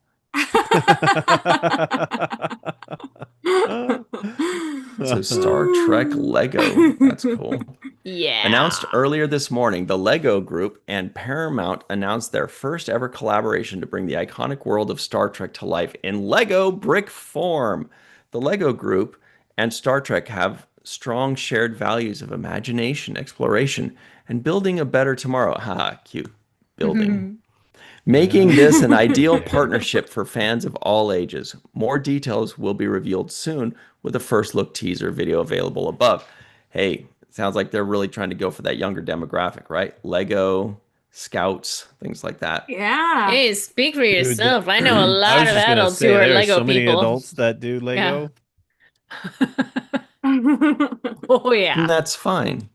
So Star Trek Lego, that's cool. Yeah. Announced earlier this morning, the Lego Group and Paramount announced their first ever collaboration to bring the iconic world of Star Trek to life in Lego brick form. The Lego Group and Star Trek have strong shared values of imagination, exploration, and building a better tomorrow. Haha, cute. Building. Making this an ideal partnership for fans of all ages. More details will be revealed soon with a first look teaser video available above. Hey, sounds like they're really trying to go for that younger demographic, right? Lego, Scouts, things like that. Yeah. Hey, speak for Dude, yourself. I know a I lot was of just gonna adults who say are there are Lego so many people. adults that do Yeah. Lego. Oh, And yeah. that's fine.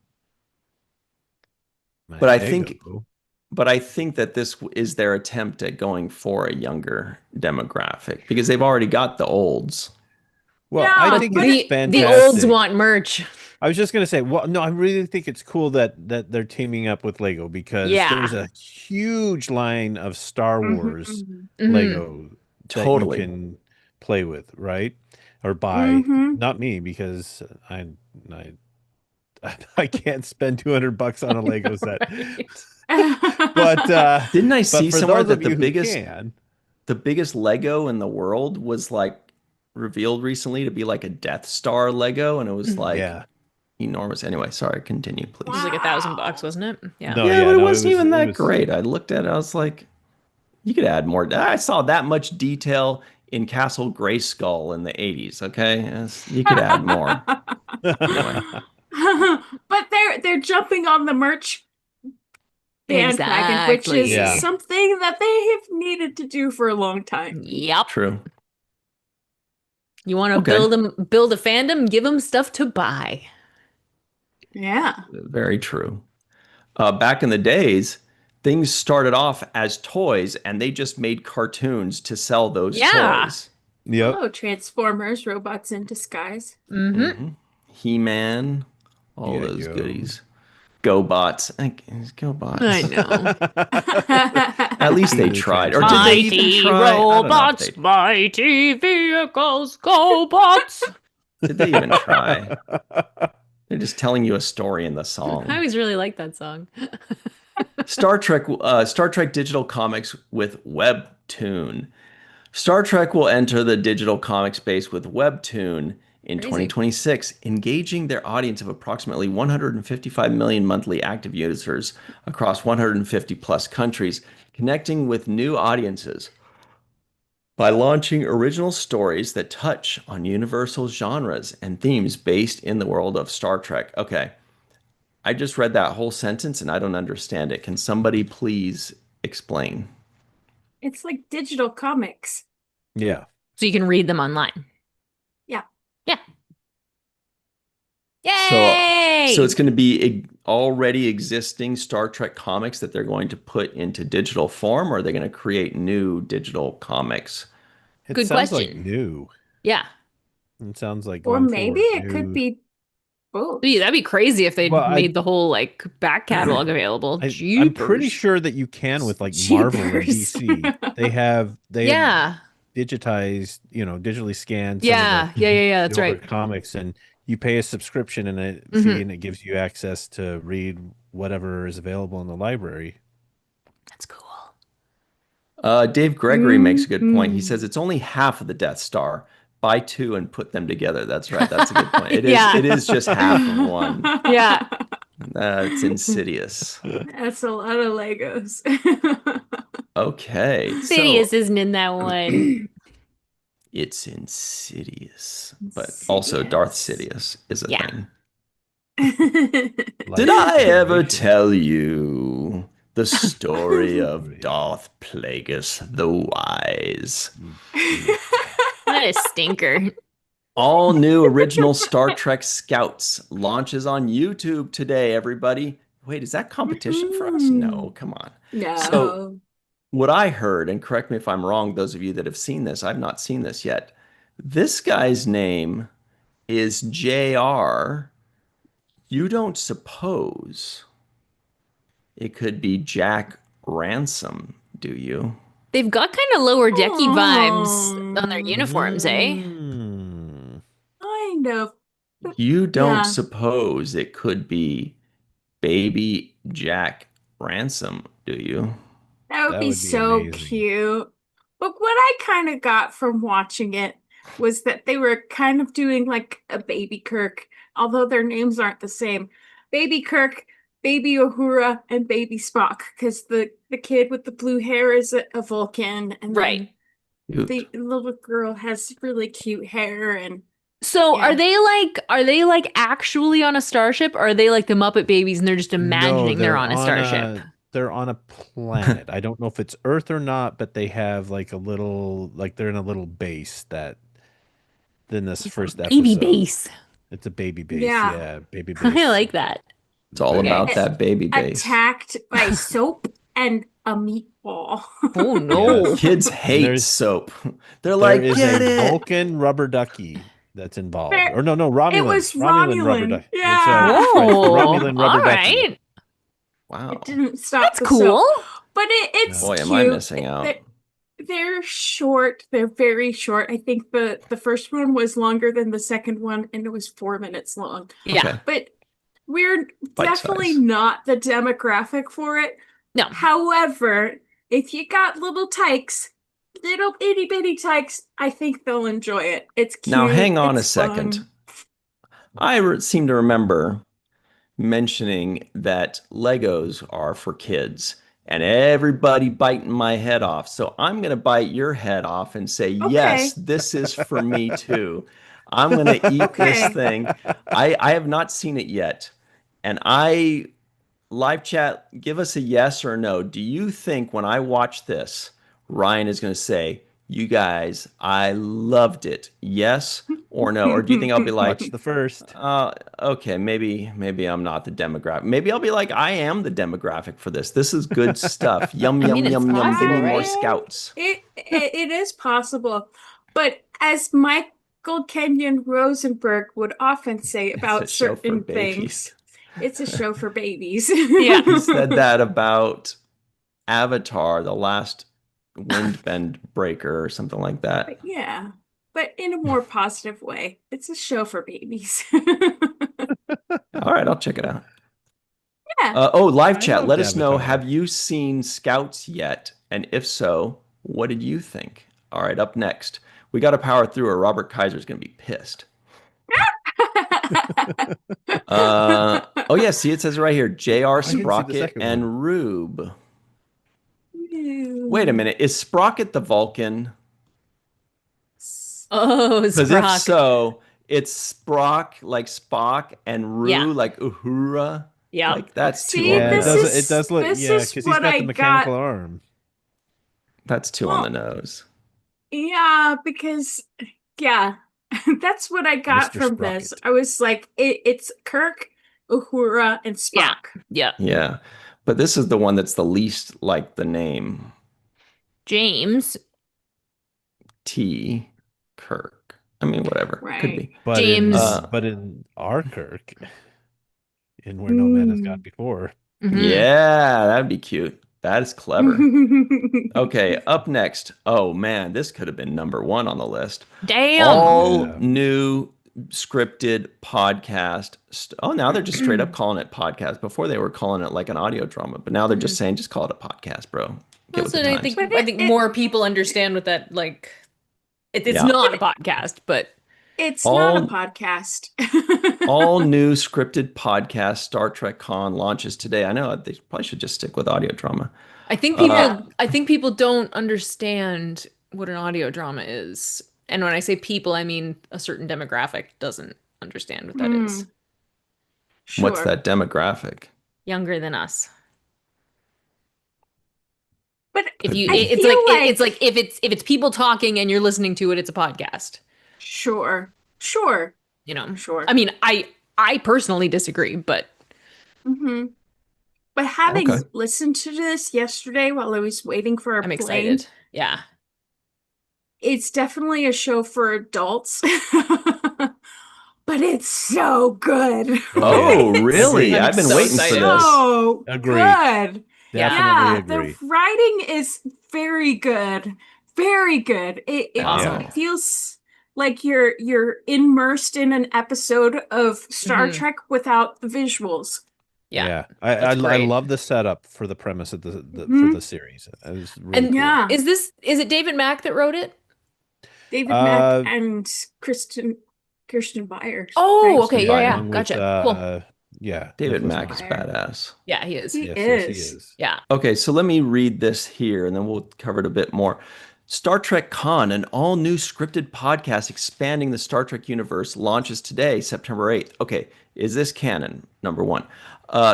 My But I Ego. think but I think that this is their attempt at going for a younger demographic because they've already got the olds. Well, I Yeah, But think but it's the olds fantastic. want merch. I was just gonna say, well, no, I really think it's cool that they're teaming up with Lego because there's Yeah. a huge line of Star Wars Mhm. Lego that you Totally. can play with, right? Or buy. Mhm. Not me because I I can't spend $200 on a Lego set. Right. But Didn't I but see for somewhere those that of you who can, the biggest Lego in the world was like revealed recently to be like a Death Star Lego, and it was Mhm. like yeah. enormous. Anyway, sorry, continue, It was please. like $1,000, Wow. wasn't it? Yeah. No, Yeah, yeah, but it no, wasn't even it that was great. I looked at it, I was like, you could add more. I saw that much detail in Castle Grayskull in the 80s, okay? You could add more. Anyway, But they're jumping on the merch bandwagon, which is Yeah. Exactly. something that they have needed to do for a long time. Yep. true. You want to Okay, build a fandom, give them stuff to buy. Yeah. very true. Back in the days, things started off as toys and they just made cartoons to sell those Yeah. toys. Yep. Oh, Transformers, robots in disguise. Mm-hmm. He-Man, all G.I. those Joe. goodies. GoBots. I GoBots. know. At least they Teeny tried. Or did they even Mighty try? I don't know if robots, they mighty vehicles, go bots. did they even try. They're just telling you a story in the I song. always really like that song. Star Trek digital comics with Webtoon. Star Trek will enter the digital comic space with Webtoon in Crazy. 2026, engaging their audience of approximately 155 million monthly active users across 150 plus countries, connecting with new audiences by launching original stories that touch on universal genres and themes based in the world of Star Trek. Okay, I just read that whole sentence and I don't understand it. Can somebody please explain? It's like digital comics. Yeah. So you can read them online. Yeah. Yeah. So, Yay! so it's going to be already existing Star Trek comics that they're going to put into digital form, or are they going to create new digital comics? It Good sounds like question. new. Yeah. It sounds like Or going maybe forward. it could New. be both. That'd be crazy if they Well, made the whole like back catalog available. I'm pretty Jeepers. sure that you can with like Marvel and Jeepers. DC. They have Yeah. digitized, digitally scanned some of Yeah. Yeah. the That's older right. comics, and you pay a subscription and a fee, Hmm. and it gives you access to read whatever is available in the library. That's cool. Dave Gregory makes a good point. He says Mhm. it's only half of the Death Star. Buy two and put them together. That's right. That's a good point. It is. Yeah. It is just half of one. Yeah. It's insidious. That's a lot of Legos. Okay, Sidious so isn't in that one. it's insidious, but also Darth Insidious. Sidious is a Yeah. thing. Did Like I ever Federation. tell you the story of Story. Darth Plagueis the Wise? What a stinker. All new original Star Trek Scouts launches on YouTube today, everybody. Wait, is that competition for us? Mhm. No, come on. So, No. what I heard, and correct me if I'm wrong, those of you that have seen this, I've not seen this yet. This guy's name is JR. You don't suppose it could be Jack Ransom, do you? They've got kind of lower decky vibes on their Um, uniforms, eh? Mm. kind of. But You don't yeah, suppose it could be baby Jack Ransom, do you? that would That be would be so amazing. cute. But what I kind of got from watching it was that they were kind of doing like a baby Kirk, although their names aren't the same. Baby Kirk, baby Uhura, and baby Spock, because the kid with the blue hair is a Vulcan, and Right. then Cute. the little girl has really cute hair, and So yeah. are they like actually on a starship, or are they like the Muppet Babies and they're just No, imagining they're on a starship? they're on a planet. I don't know if it's Earth or not, but they have like a little like they're in a little base that in this It's a first baby episode. base. It's a baby base. Yeah. Yeah, baby I base. like that. It's all Okay. about A- that baby base. Attacked by soap and a meatball. Oh Yes. no. Kids And hate soap. They're there like, is a get it. Vulcan rubber ducky that's involved. There, Or no, it Romulan. was Romulan rubber Romulan. ducky. Yeah. That's right. The Oh, Romulan all rubber ducky. right. It Wow. didn't stop That's the cool. soap. But it's No. Boy, am I cute. missing out. They're short. They're very short. I think the first one was longer than the second one, and it was 4 minutes long. Yeah. Okay. But we're Bite definitely size. not the demographic for it. No. However, if you got little tykes, little itty bitty tykes, I think they'll enjoy it. It's Now, cute. hang on a It's second. fun. Seem to remember mentioning that Legos are for kids and everybody biting my head off. So I'm going to bite your head off and say, yes, Okay. this is for me too. I'm going to eat this Okay. thing. I have not seen it yet. And live chat, give us a yes or no. Do you think when I watch this, Ryan is going to say, you guys, I loved it. Yes or no? Or do you think I'll be Watch like, the first. okay, maybe I'm not the demographic. Maybe I'll be like, I am the demographic for this. This is good stuff. Yum, I mean, yum, it's yum, yum. Give me possible, more right? scouts. It is possible. But as Michael Kenyon Rosenberg would often say It's a about show for certain babies. things, it's a show for babies. Yeah. He said that about Avatar, the last windbend breaker or something like that. But yeah, but in a more positive way. It's a show for babies. All right, I'll check it out. Yeah. Live I chat. Let loved us know. Avatar. Have you seen Scouts yet? And if so, what did you think? All right, up next, we got to power through, or Robert Kaiser's going to be pissed. Oh yeah, see it says right here, J.R. I didn't see the Sprocket second one. and Rube. Wait a minute, is Sprocket the Vulcan? Oh, Because if Sprock. so, it's Sprock like Spock and Rue Yeah. like Uhura. Yep. Like that's too See, on Yeah, the it this does. nose. It does look. this Yeah, is because he's what got I the mechanical got. arm. That's too on the Well, nose. yeah, because yeah, that's what I got Mr. from this. Sprocket. I was like, it's Kirk, Uhura, and Yeah. Spock. Yep. Yeah. But this is the one that's the least like the name. James. T. Kirk. I mean, whatever. Could Right. be. James. But in our Kirk, in where no man has gone Mm. before. Mhm. Yeah, that'd be cute. That is clever. Okay, up next. Oh man, this could have been number one on the list. Damn. All Yeah. new scripted podcast. Oh, now they're just straight up calling it podcast. Before they were calling it like an audio drama, but now they're just saying, just call it a podcast, bro. Get with So the I times. think But I think more people understand what that like. It's Yeah. not a podcast, but It's not a All podcast. all new scripted podcast Star Trek Con launches today. I know they probably should just stick with audio drama. I think people Yeah. I think people don't understand what an audio drama is. And when I say people, I mean a certain demographic doesn't understand what that is. What's Sure. that demographic? Younger than us. But If Could you be. it's feel like like- it's like if it's people talking and you're listening to it, it's a podcast. sure. Sure. I Sure. mean, I personally disagree, but Hmm. But having Okay. listened to this yesterday while I was waiting for a I'm plane, excited. Yeah. it's definitely a show for adults. But it's so good. Oh yeah. Oh, It's really? Agree. I'm I've been so waiting for excited. this. so Agree. good. Yeah. Definitely Yeah, the agree. writing is very good. Very good. It Awesome. Wow. feels like you're immersed in an episode of Star Hmm. Trek without the visuals. Yeah. Yeah. I That's great. love the setup for the premise of for Hmm. the series. It was really And cool. Yeah. is it David Mack that wrote it? David Mack Uh, and Kirsten Byers, Oh, right? Kristen okay. Yeah, Byer. yeah. along with Gotcha. Cool. yeah, David Nicholas Mack is Meyer. Byer. badass. Yeah, he is. He Yes, he is. is. Yeah. Okay, so let me read this here and then we'll cover it a bit more. Star Trek Con, an all new scripted podcast expanding the Star Trek universe, launches today, September 8th. Okay, is this canon? Number one.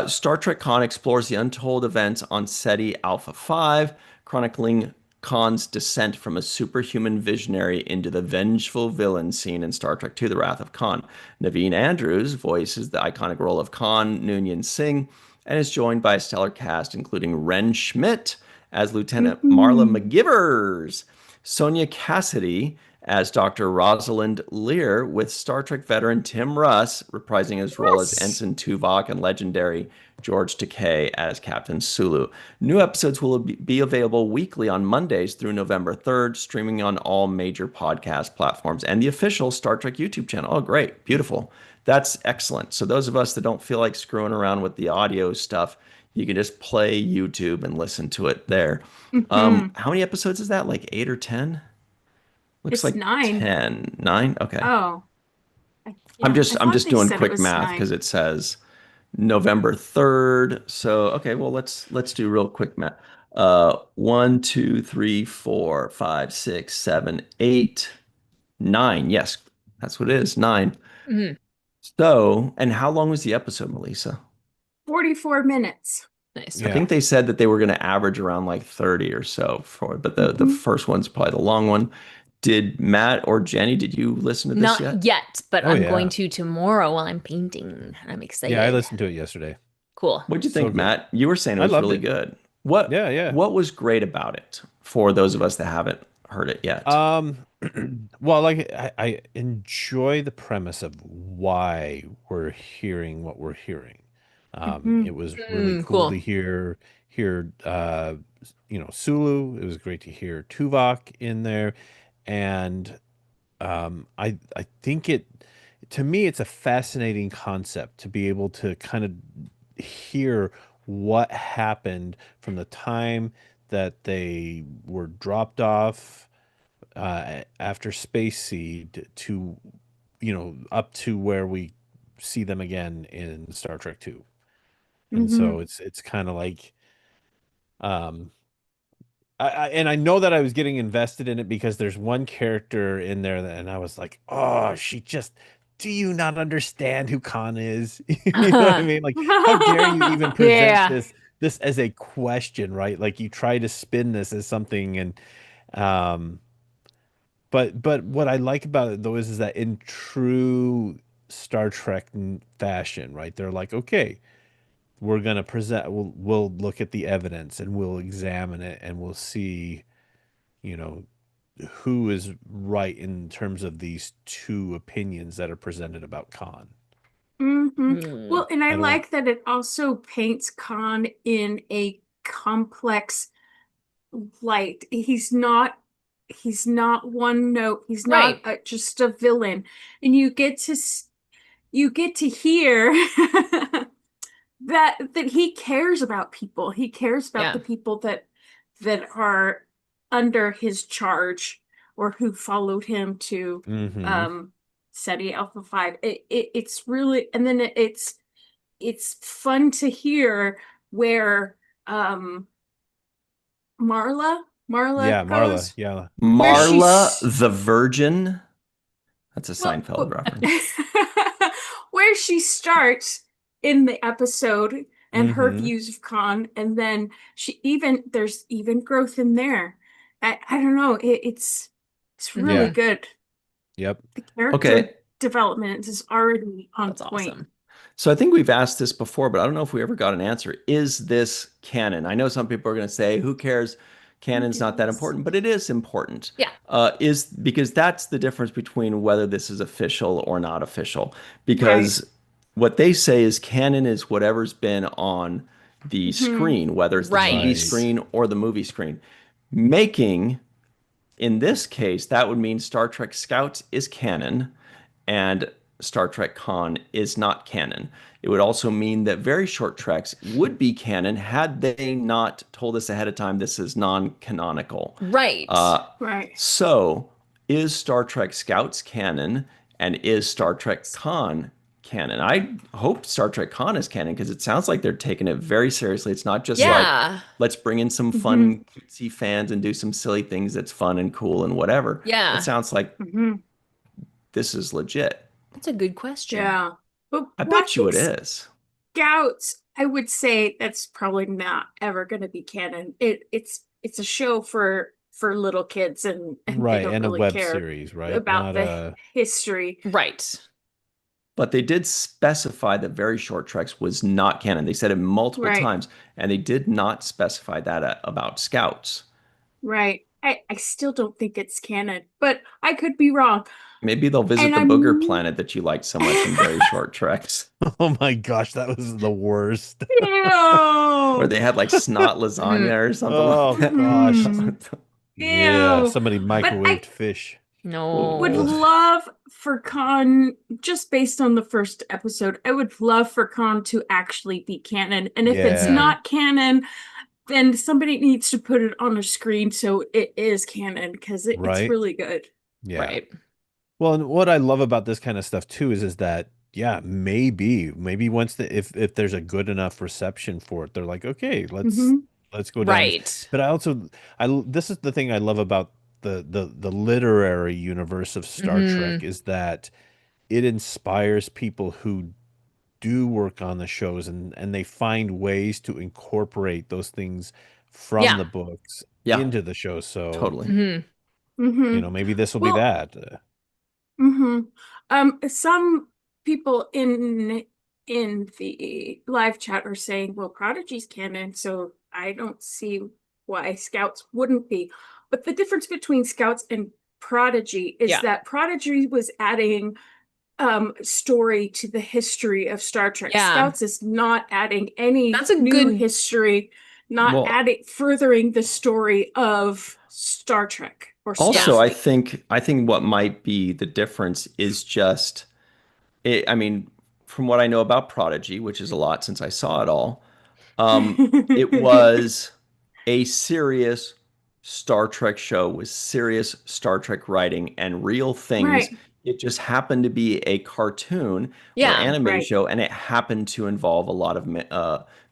Star Trek Con explores the untold events on SETI Alpha 5, chronicling Khan's descent from a superhuman visionary into the vengeful villain seen in Star Trek II: The Wrath of Khan. Naveen Andrews voices the iconic role of Khan Noonien Singh and is joined by a stellar cast including Ren Schmidt as Lieutenant Marla Hmm. McGivers, Sonia Cassidy as Dr. Rosalind Lear, with Star Trek veteran Tim Russ reprising his role as Yes. Ensign Tuvok and legendary George Takei as Captain Sulu. New episodes will be available weekly on Mondays through November 3rd, streaming on all major podcast platforms and the official Star Trek YouTube channel. Oh, great. Beautiful. That's excellent. So, those of us that don't feel like screwing around with the audio stuff, you can just play YouTube and listen to it there. Hmm. How many episodes is that? Like 8 or 10? Looks It's like 9. 10. 9? Okay. Oh, I'm yeah. I just I'm thought just they doing said it quick was math 9. because it says November 3rd. So okay, well let's do real quick math. 1, 2, 3, 4, 5, 6, 7, 8, 9. Yes, that's what it is. 9. Hmm. So, and how long was the episode, Melissa? 44 minutes. Nice. I Yeah. think they said that they were going to average around like 30 or so for, but the Hmm. first one's probably the long one. Did Matt or Jenny, did you listen to this Not yet? yet, but Oh I'm going yeah. to tomorrow while I'm painting. I'm Yeah, I excited. listened to it yesterday. Cool. What'd you So think, good. Matt? You were saying it I was loved really it. good. Yeah, yeah. What was great about it for those of us that haven't heard it yet? Um, well, like I enjoy the premise of why we're hearing what we're hearing. Hmm. It was really cool to Cool. hear Sulu. It was great to hear Tuvok in there, and I think to me it's a fascinating concept to be able to kind of hear what happened from the time that they were dropped off after Space Seed to, up to where we see them again in Star Trek 2. And Hmm. so it's kind of like, um, and I know that I was getting invested in it because there's one character in there and I was like, oh, do you not understand who Khan is? You know what I mean? Like, how dare you even present Yeah. this as a question, right? Like you try to spin this as something and, um, but what I like about it though is that in true Star Trek fashion, right? They're like, okay, we're gonna we'll look at the evidence and we'll examine it and we'll see, you know, who is right in terms of these two opinions that are presented about Khan. Hmm. Hmm. Well, and I I don't know. like that it also paints Khan in a complex light. He's not one note. He's not Right. just a villain. And you get to hear that he cares about people. He cares about the Yeah. people that are under his charge or who followed him to Mm-hmm. um SETI Alpha 5. It's really, and then it's fun to hear where um Marla Yeah, Marla. goes, Yeah. where Yeah. Marla she's the Virgin. That's a well, Seinfeld reference. where she starts in the episode and her Mm-hmm. views of Khan, and then there's even growth in there. I don't know, it's really Yeah. Hmm. good. Yep. The Okay, character. development is already on That's point. awesome. So I think we've asked this before, but I don't know if we ever got an answer. Is this canon? I know some people are going to say, "Who cares? Canon's not that cares? important," but it is important. Yeah. Is because that's the difference between whether this is official or not official. Right. Because what they say is canon is whatever's been on the Mhm. screen, whether it's the TV Right. screen or the movie screen. Making, in this case, that would mean Star Trek Scouts is canon and Star Trek Con is not canon. It would also mean that very short treks would be canon had they not told us ahead of time this is non-canonical. Right. Right. So, is Star Trek Scouts canon and is Star Trek Con canon? I hope Star Trek Con is canon because it sounds like they're taking it very seriously. It's not just like, Yeah. let's bring in some Mhm. fun, cutesy fans and do some silly things that's fun and cool and whatever. It Yeah. sounds like Mhm. this is legit. That's a good question. Yeah. But I bet you watching it is. Scouts, I would say that's probably not ever going to be canon. It's a show for little kids, and they Right, don't and a really web care series, right? about Not the history. Right. But they did specify that Very Short Treks was not canon. They said it multiple Right. times, and they did not specify that about Scouts. Right. I still don't think it's canon, but I could be wrong. Maybe they'll visit And the booger I'm planet that you liked so much in Very Short Treks, Oh my gosh, that was the worst. where Ew. they had like snot lasagna or something Oh like gosh. that. Yeah, Ew. somebody But I microwaved fish. would No. Ugh. love for Khan, just based on the first episode, I would love for Khan to actually be canon. And if it's Yeah. not canon, then somebody needs to put it on a screen so it is canon because it's Right? really good. Yeah. Right. Well, and what I love about this kind of stuff too is that yeah, maybe once if there's a good enough reception for it, they're like, okay, Mhm. let's go down this. Right. But this is the thing I love about the literary universe of Star Trek is that it inspires people who do work on the shows and they find ways to incorporate those things from Yeah. the books Yeah, into the show. So, totally. Mhm. Mhm. maybe this will be Well, that. mhm. Some people in the live chat are saying, well, Prodigy's canon, so I don't see why Scouts wouldn't be. But the difference between Scouts and Prodigy is Yeah. that Prodigy was adding story to the history of Star Trek. Yeah. Scouts is not adding any That's a new good- history, not Well, furthering the story of Star Trek or also, Yeah. I think what might be the difference is just, I mean, from what I know about Prodigy, which is a lot since I saw it all, it was a serious Star Trek show with serious Star Trek writing and real things. Right. It just happened to be a cartoon or Yeah. animated Right. show, and it happened to involve a lot of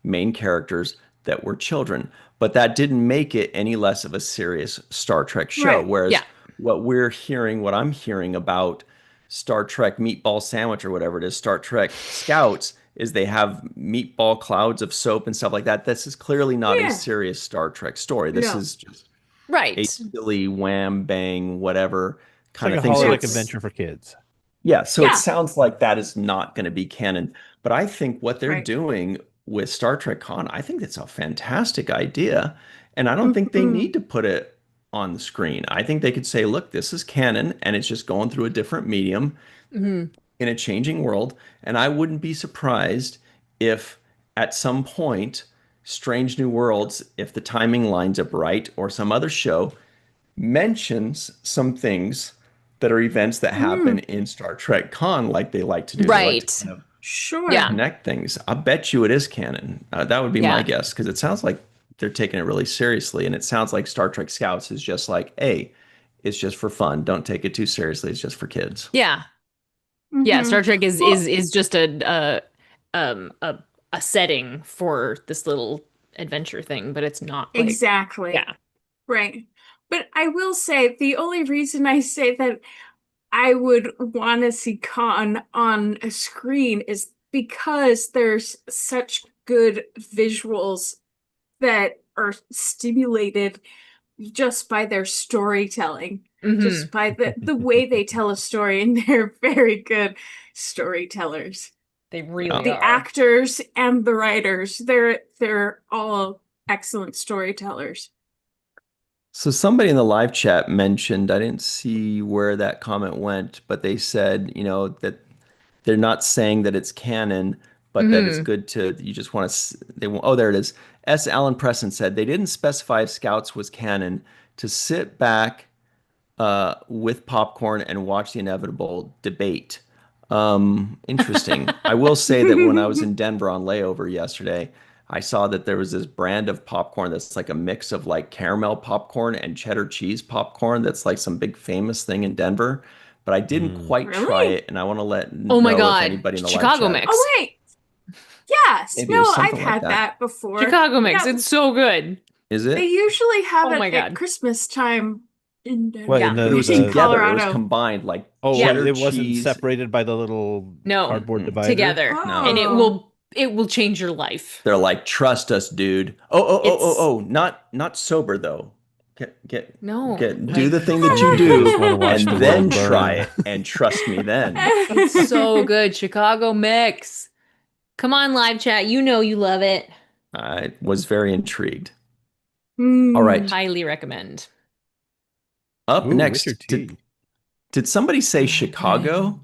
main characters that were children. But that didn't make it any less of a serious Star Trek show. Right. Whereas Yeah. what I'm hearing about Star Trek Meatball Sandwich or whatever it is, Star Trek Scouts, is they have meatball clouds of soap and stuff like that. This is clearly not a Yeah. serious Star Trek story. This No. is just a Right. silly wham bang whatever It's kind like of a thing. So holodeck it's adventure for kids. yeah, so it Yeah. sounds like that is not going to be canon. But I think what they're Right. doing with Star Trek Con, I think it's a fantastic idea. And I don't think they Mhm. need to put it on the screen. I think they could say, look, this is canon and it's just going through a different medium Mhm. in a changing world. And I wouldn't be surprised if at some point, Strange New Worlds, if the timing lines up right, or some other show mentions some things that are events that happen Mm. in Star Trek Con, like they like to do. They like to Right. kind of Sure. Yeah. connect things. I bet you it is canon. That would be my Yeah. guess because it sounds like they're taking it really seriously, and it sounds like Star Trek Scouts is just like, hey, it's just for fun. Don't take it too seriously. It's just for kids. Yeah. Yeah. Mhm. Star Trek is Well, is just a setting for this little adventure thing, but it's not like exactly. yeah. Right. But I will say the only reason I say that I would want to see Khan on a screen is because there's such good visuals that are stimulated just by their storytelling. Hmm. just by the way they tell a story, and they're very good storytellers. They really The are. actors and the writers, they're all excellent storytellers. So somebody in the live chat mentioned, I didn't see where that comment went, but they said, that they're not saying that it's canon, but that it's Hmm. good to, you just want to, oh, there it is. S. Alan Preston said they didn't specify if Scouts was canon to sit back with popcorn and watch the inevitable debate. Interesting. I will say that when I was in Denver on layover yesterday, I saw that there was this brand of popcorn that's like a mix of like caramel popcorn and cheddar cheese popcorn that's like some big famous thing in Denver. But I didn't Mm. quite try Really? it, and I want to let Oh my know if God. anybody in the live Chicago chat mix. Oh wait, yes. maybe it was No, I've something like had that. that before. Chicago mix. Yeah, It's so good. Is they it? usually have Oh it my at God. Christmas time in What, Yeah. in But it the was in the together. It was Colorado. combined, like oh, Yeah. cheddar it wasn't cheese. separated by the little No, cardboard Mm-mm. divider? together. And No. Oh. it will change your life. They're like, trust us, dude. It's Not sober though. no, Do like the thing that you You just do, want to watch and the then world try burn. it, and trust me then. it's so good. Chicago mix. Come on, live chat. You know you love it. I was very intrigued. All Hmm. right, Highly recommend. up Ooh, next. winter tea. Did somebody say Chicago?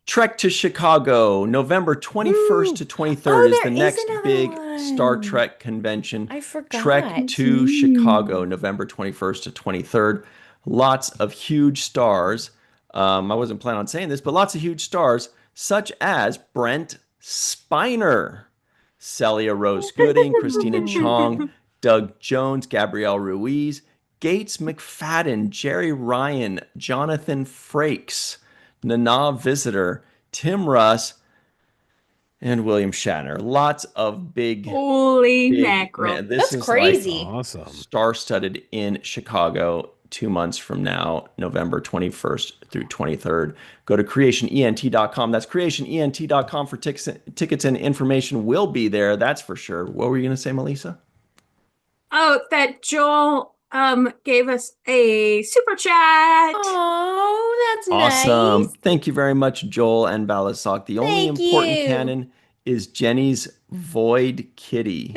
Trek to Chicago, November 21st Woo! to 23rd Oh, is the there is next another big Star one. Trek convention. I Trek forgot. to Chicago, Hmm. November 21st to 23rd. Lots of huge stars. I wasn't planning on saying this, but lots of huge stars, such as Brent Spiner, Celia Rose Gooding, Christina Chong, Doug Jones, Gabrielle Ruiz, Gates McFadden, Jerry Ryan, Jonathan Frakes, Nana Visitor, Tim Russ, and William Shatner. Lots of Holy mackerel. man. This That's is like crazy. Awesome. star-studded in Chicago 2 months from now, November 21st through 23rd. Go to creationent.com. That's creationent.com for tickets and information will be there. That's for sure. What were you going to say, Melissa? Oh, that Joel gave us a super chat. Oh, that's Awesome. nice. Thank you very much, Joel and Balasag. The only Thank important you. canon is Jenny's Void Kitty.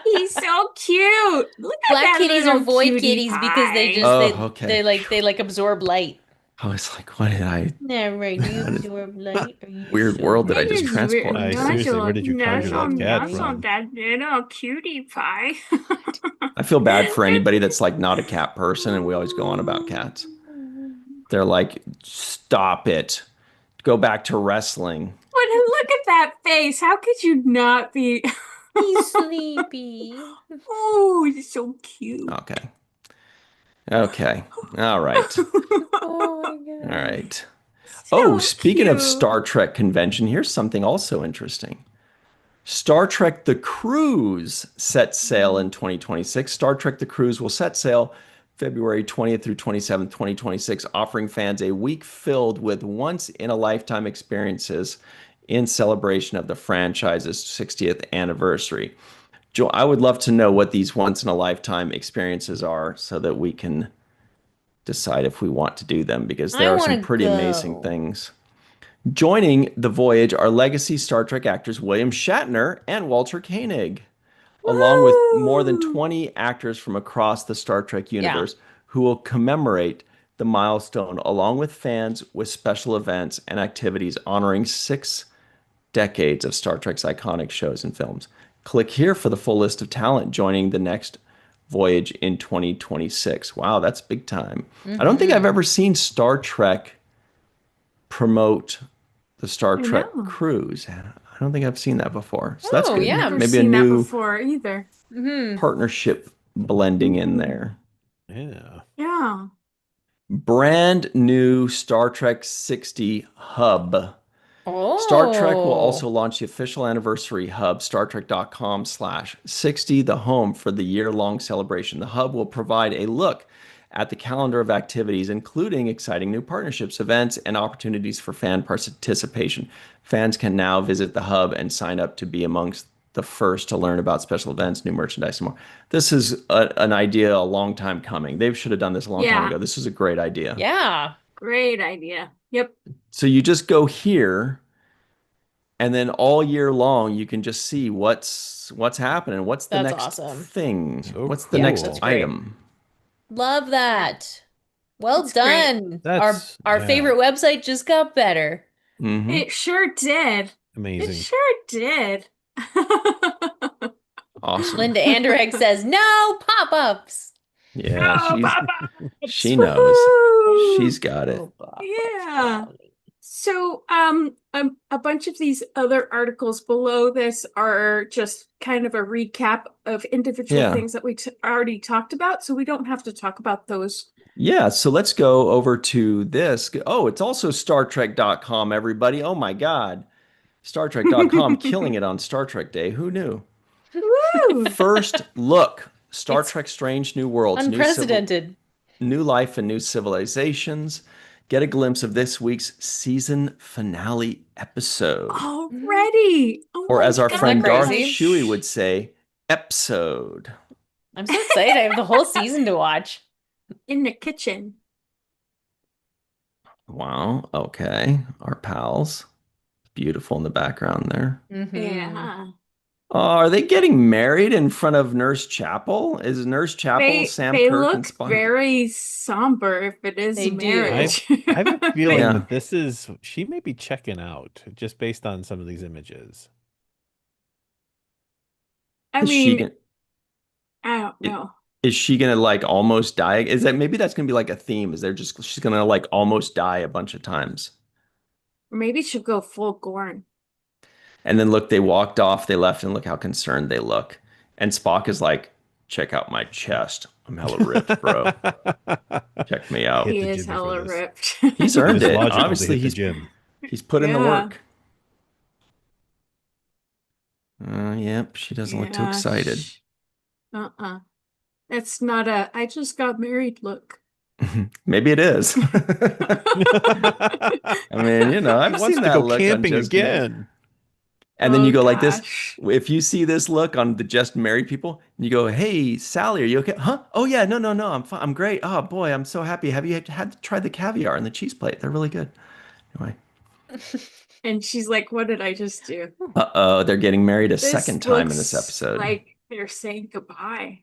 He's so cute. Look at Black that kitties are little void cutie kitties because they pie. just Oh, okay. they like absorb light. I was like, what did I, No, right. Do you what is absorb light? Are you weird so world did I That just is transport I me to? seriously, where did you conjure that cat nuzzle from? that little cutie pie. I feel bad for anybody that's like not a cat person, and we always go on about cats. They're like, stop it. Go back to wrestling. But look at that face. How could you not be? He's sleepy. Oh, he's so cute. Okay. Okay. All right. Oh my All god. right. Oh, So speaking of cute. Star Trek convention, here's something also interesting. Star Trek The Cruise sets sail in 2026. Star Trek The Cruise will set sail February 20th through 27th, 2026, offering fans a week filled with once in a lifetime experiences in celebration of the franchise's 60th anniversary. Joel, I would love to know what these once in a lifetime experiences are so that we can decide if we want to do them because I there are want some to pretty amazing go. things. Joining the voyage are legacy Star Trek actors William Shatner and Walter Koenig, along with more than Woo! 20 actors from across the Star Trek Yeah. universe who will commemorate the milestone, along with fans with special events and activities honoring 6 decades of Star Trek's iconic shows and films. Click here for the full list of talent joining the next voyage in 2026. Wow, that's big time. I don't think I've Mm-hmm. ever seen Star Trek promote the Star I Trek know. cruise. I don't think I've seen that before. So that's Oh, good. yeah. Never Maybe a seen that new before either. Mm-hmm. partnership blending in Mm. there. Yeah. Yeah. Brand new Star Trek 60 hub. Star Trek will also Oh. launch the official anniversary hub, StarTrek.com/60, the home for the year-long celebration. The hub will provide a look at the calendar of activities, including exciting new partnerships, events, and opportunities for fan participation. Fans can now visit the hub and sign up to be amongst the first to learn about special events, new merchandise, and more. This is an idea a long time coming. They should have done this a long time Yeah. ago. This is a great idea. Yeah. Great idea. Yep. So you just go here, and then all year long you can just see what's happening. What's the That's next awesome. thing? So What's the Yeah, next that's cool. great. item? Love that. Well That's great. done. That's Our yeah, favorite website just got better. Hmm. It sure did. It amazing. sure did. Awesome. Linda Anderegg says no pop-ups. Yeah, Oh, Papa! she knows. Woohoo! She's got it. No pop-ups, Yeah. brownie. So, a bunch of these other articles below this are just kind of a recap of individual Yeah. things that we already talked about, so we don't have to talk about those. Yeah, so let's go over to this. Oh, it's also StarTrek.com, everybody. Oh my God. StarTrek.com killing it on Star Trek Day. Who knew? Woo! First look, Star It's Trek Strange New Worlds, unprecedented. new life and new civilizations. Get a glimpse of this week's season finale episode. Already. Oh Or my as our Isn't friend that Darth crazy? Shuey would say, episode. I'm so excited. I have the whole season to watch. In the kitchen. Wow, okay. Our pals. Beautiful in the background there. Mhm. Yeah. Oh, are they getting married in front of Nurse Chapel? Is Nurse Chapel Sam They Kirk and look Spock? very somber if it is They a do. marriage. I have a feeling Yeah. that this is she may be checking out just based on some of these images. I Is she mean, gonna, I don't know. is she gonna like almost die? Is that maybe that's gonna be like a theme? Is there just she's gonna like almost die a bunch of times? Or maybe she'll go full Gorn. And then look, they walked off, they left, and look how concerned they look. And Spock is like, check out my chest. I'm hella ripped, bro. Check me out. Hit He the is gym for hella this. ripped. He's It earned was it. logical to Obviously, hit the gym. he's put in the Yeah. work. Yep, she doesn't look too Yeah. excited. Uh-uh. That's not a I just got married look. Maybe it is. I mean, you know, He I've wants seen to that go look on camping just again. and then you Oh, go like this. gosh. If you see this look on the just married people, and you go, "Hey, Sally, are you okay?" Huh? Oh yeah, no, I'm fine. I'm great. Oh boy, I'm so happy. Have you had tried the caviar and the cheese plate? They're really good. Anyway, And she's like, what did I just do? uh-oh, they're getting married a This second time in this looks episode. like they're saying goodbye.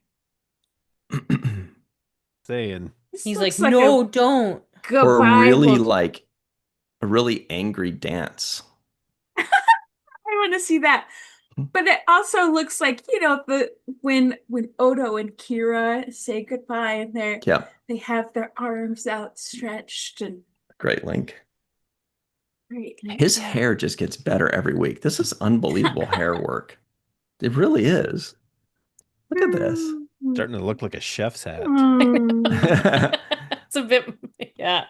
Saying This He's looks like, like no, a don't. Or a goodbye really look. like a really angry dance. I want to see that. But it also looks like, the when Odo and Kira say goodbye and Yeah, they have their arms outstretched and great link. great. His Yeah. hair just gets better every week. This is unbelievable hair work. It really is. Look at this. starting to look like a chef's hat. Mm. It's a bit, yeah.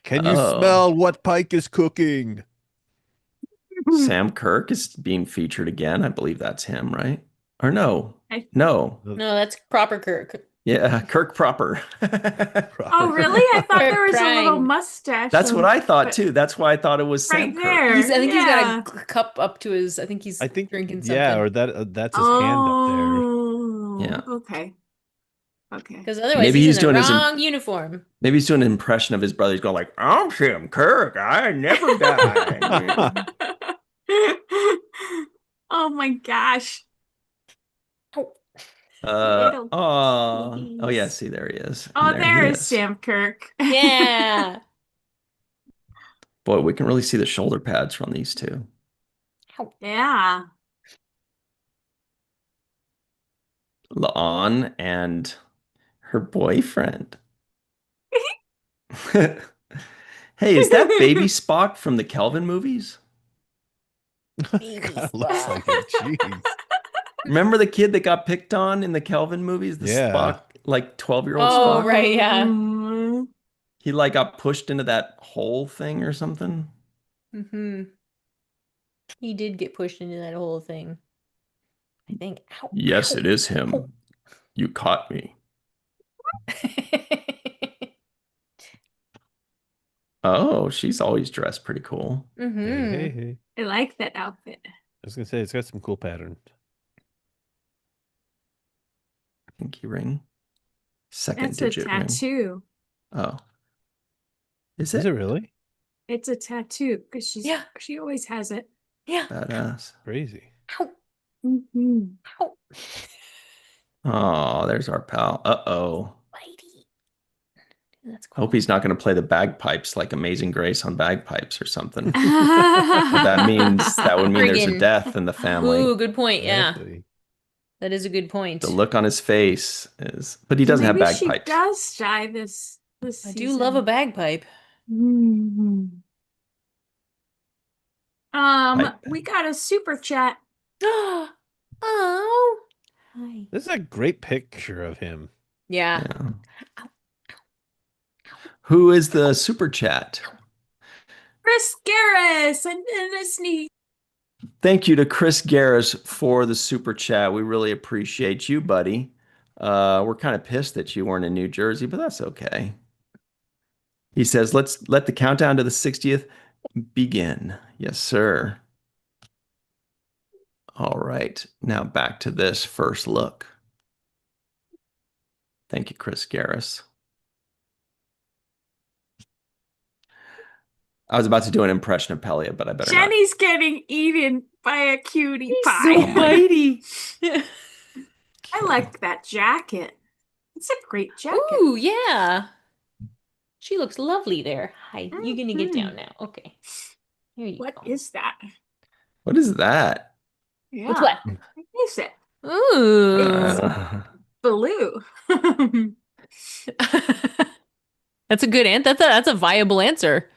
Can you Oh. smell what Pike is cooking? Sam Kirk is being featured again. I believe that's him, right? Or no. I- No. No, that's proper Kirk. Yeah, Kirk proper. Oh, really? I thought there was a little Crying. mustache. That's what I thought but too. That's why I thought it was Sam right Kirk. there. I think he's Yeah. got a cup up to his, I think he's I think drinking something. yeah, or that's his hand up there. Oh, Yeah. Okay. Okay. Because otherwise Maybe he's he's in the doing his wrong uniform. Maybe he's doing an impression of his brother. He's going like, "I'm Sam Kirk. I never die." Oh my gosh. Oh, Little oh yeah. kitties. See, there he is. Oh, And there he is Sam Kirk. Yeah. Boy, we can really see the shoulder pads from these two. Yeah. La'an and her boyfriend. Hey, is that baby Spock from the Kelvin movies? Kinda looks like it. Jeez. Remember the kid that got picked on in the Kelvin movies? The Yeah. Spock, like 12-year-old Oh, Spock? right, yeah. Mm. He like got pushed into that hole thing or something. Mm-hmm. He did get pushed into that whole thing. I think. Ow, Yes, ow, it is ow. him. You caught me. Oh, she's always dressed pretty cool. Hey, Mm-hmm. hey, hey. I like that outfit. was gonna say it's got some cool patterns. Pinky ring. Second That's a digit ring. tattoo. Oh. Is Is it it? really? It's a tattoo because Yeah. she always has it. Yeah. Badass. Crazy. Ow. Mm-hmm. Ow. Oh, there's our pal. Uh-oh. Whitey. That's Hope cool. he's not going to play the bagpipes like Amazing Grace on bagpipes or something. that That would mean there's a Friggin'. death in the family. Ooh, good point. Yeah. Exactly. That is a good point. The look on his face is, but he So doesn't have maybe she bagpipes. does shy this I do love a season. bagpipe. Mhm. Pipe. We got a super chat. Oh. Hi. This is a great picture of him. Yeah. Yeah. Who is the super chat? Chris Garris and this neat. Thank you to Chris Garris for the super chat. We really appreciate you, buddy. We're kind of pissed that you weren't in New Jersey, but that's okay. He says, let's let the countdown to the 60th begin. Yes, sir. All right. Now back to this first look. Thank you, Chris Garris. I was about to do an impression of Pelia, but I better not. Jenny's getting eaten by a cutie He's pie. so bitey. I like that jacket. It's a great jacket. Ooh, yeah. She looks lovely there. Hi, you're gonna get Mhm. down now. Okay. Here you What go. is that? What is that? What's Yeah. what? What is it? Ooh. Blue. That's a good answer. That's a viable answer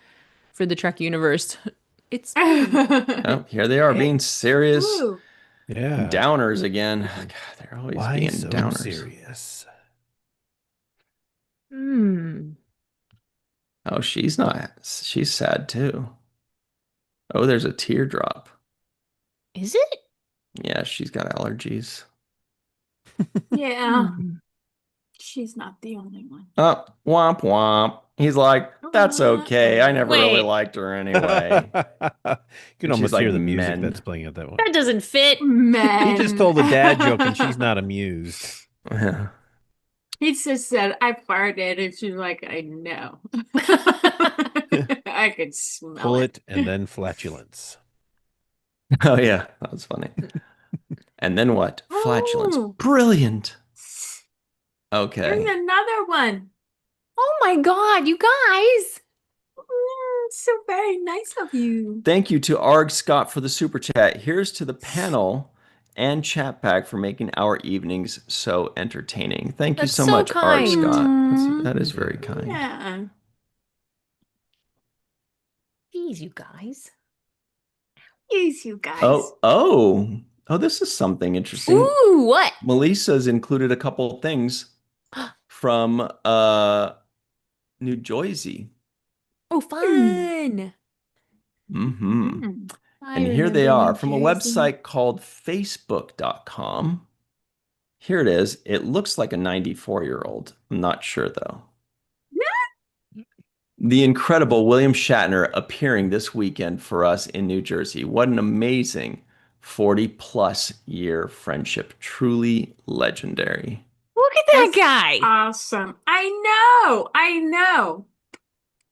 for the Trek universe. It's blue. Oh, here they are being serious Blue. Yeah. downers again. God, they're always Why being so downers. serious? Hmm. Oh, she's not. She's sad too. Oh, there's a teardrop. Is it? Yeah, she's got allergies. Yeah. Hmm. She's not the only one. Oh, womp womp. He's like, that's okay. I never really Wait. liked her anyway. You can And almost she's like, hear the music men. that's playing at that one. That doesn't fit. Men. He just told a dad joke and she's not amused. He just said, I farted. And she's like, I know. I could smell Pull it. it and then flatulence. Oh, yeah. That was funny. And then what? Flatulence. Oh. Brilliant. There's Okay. another one. Oh my God, you guys. So very nice of you. Thank you to Arg Scott for the super chat. Here's to the panel and chat back for making our evenings so entertaining. Thank you That's so so much, Arg kind. Scott. That is very kind. Yeah. Jeez, you guys. Yes, you guys. Oh, this is something interesting. Ooh, what? Melissa's included a couple things from New Jersey. Oh, fun. Mm-hmm. Mm. I And here they remember are New from a Jersey. website called facebook.com. Here it is. It looks like a 94-year-old. I'm not sure though. The incredible William Shatner appearing this weekend for us in New Jersey. What an amazing 40-plus year friendship. Truly legendary. Look at that That's guy. Awesome. I know.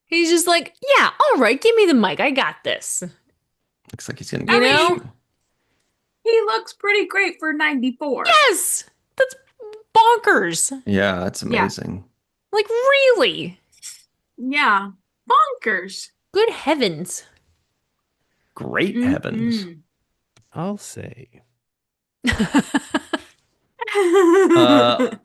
He's just like, yeah, all right, give me the mic. I got this. Looks like he's gonna You get know? this. He looks pretty great for 94. Yes, that's bonkers. Yeah, that's Yeah. amazing. Like, really? Yeah. Bonkers. Good heavens. Great heavens. Mhm. I'll say.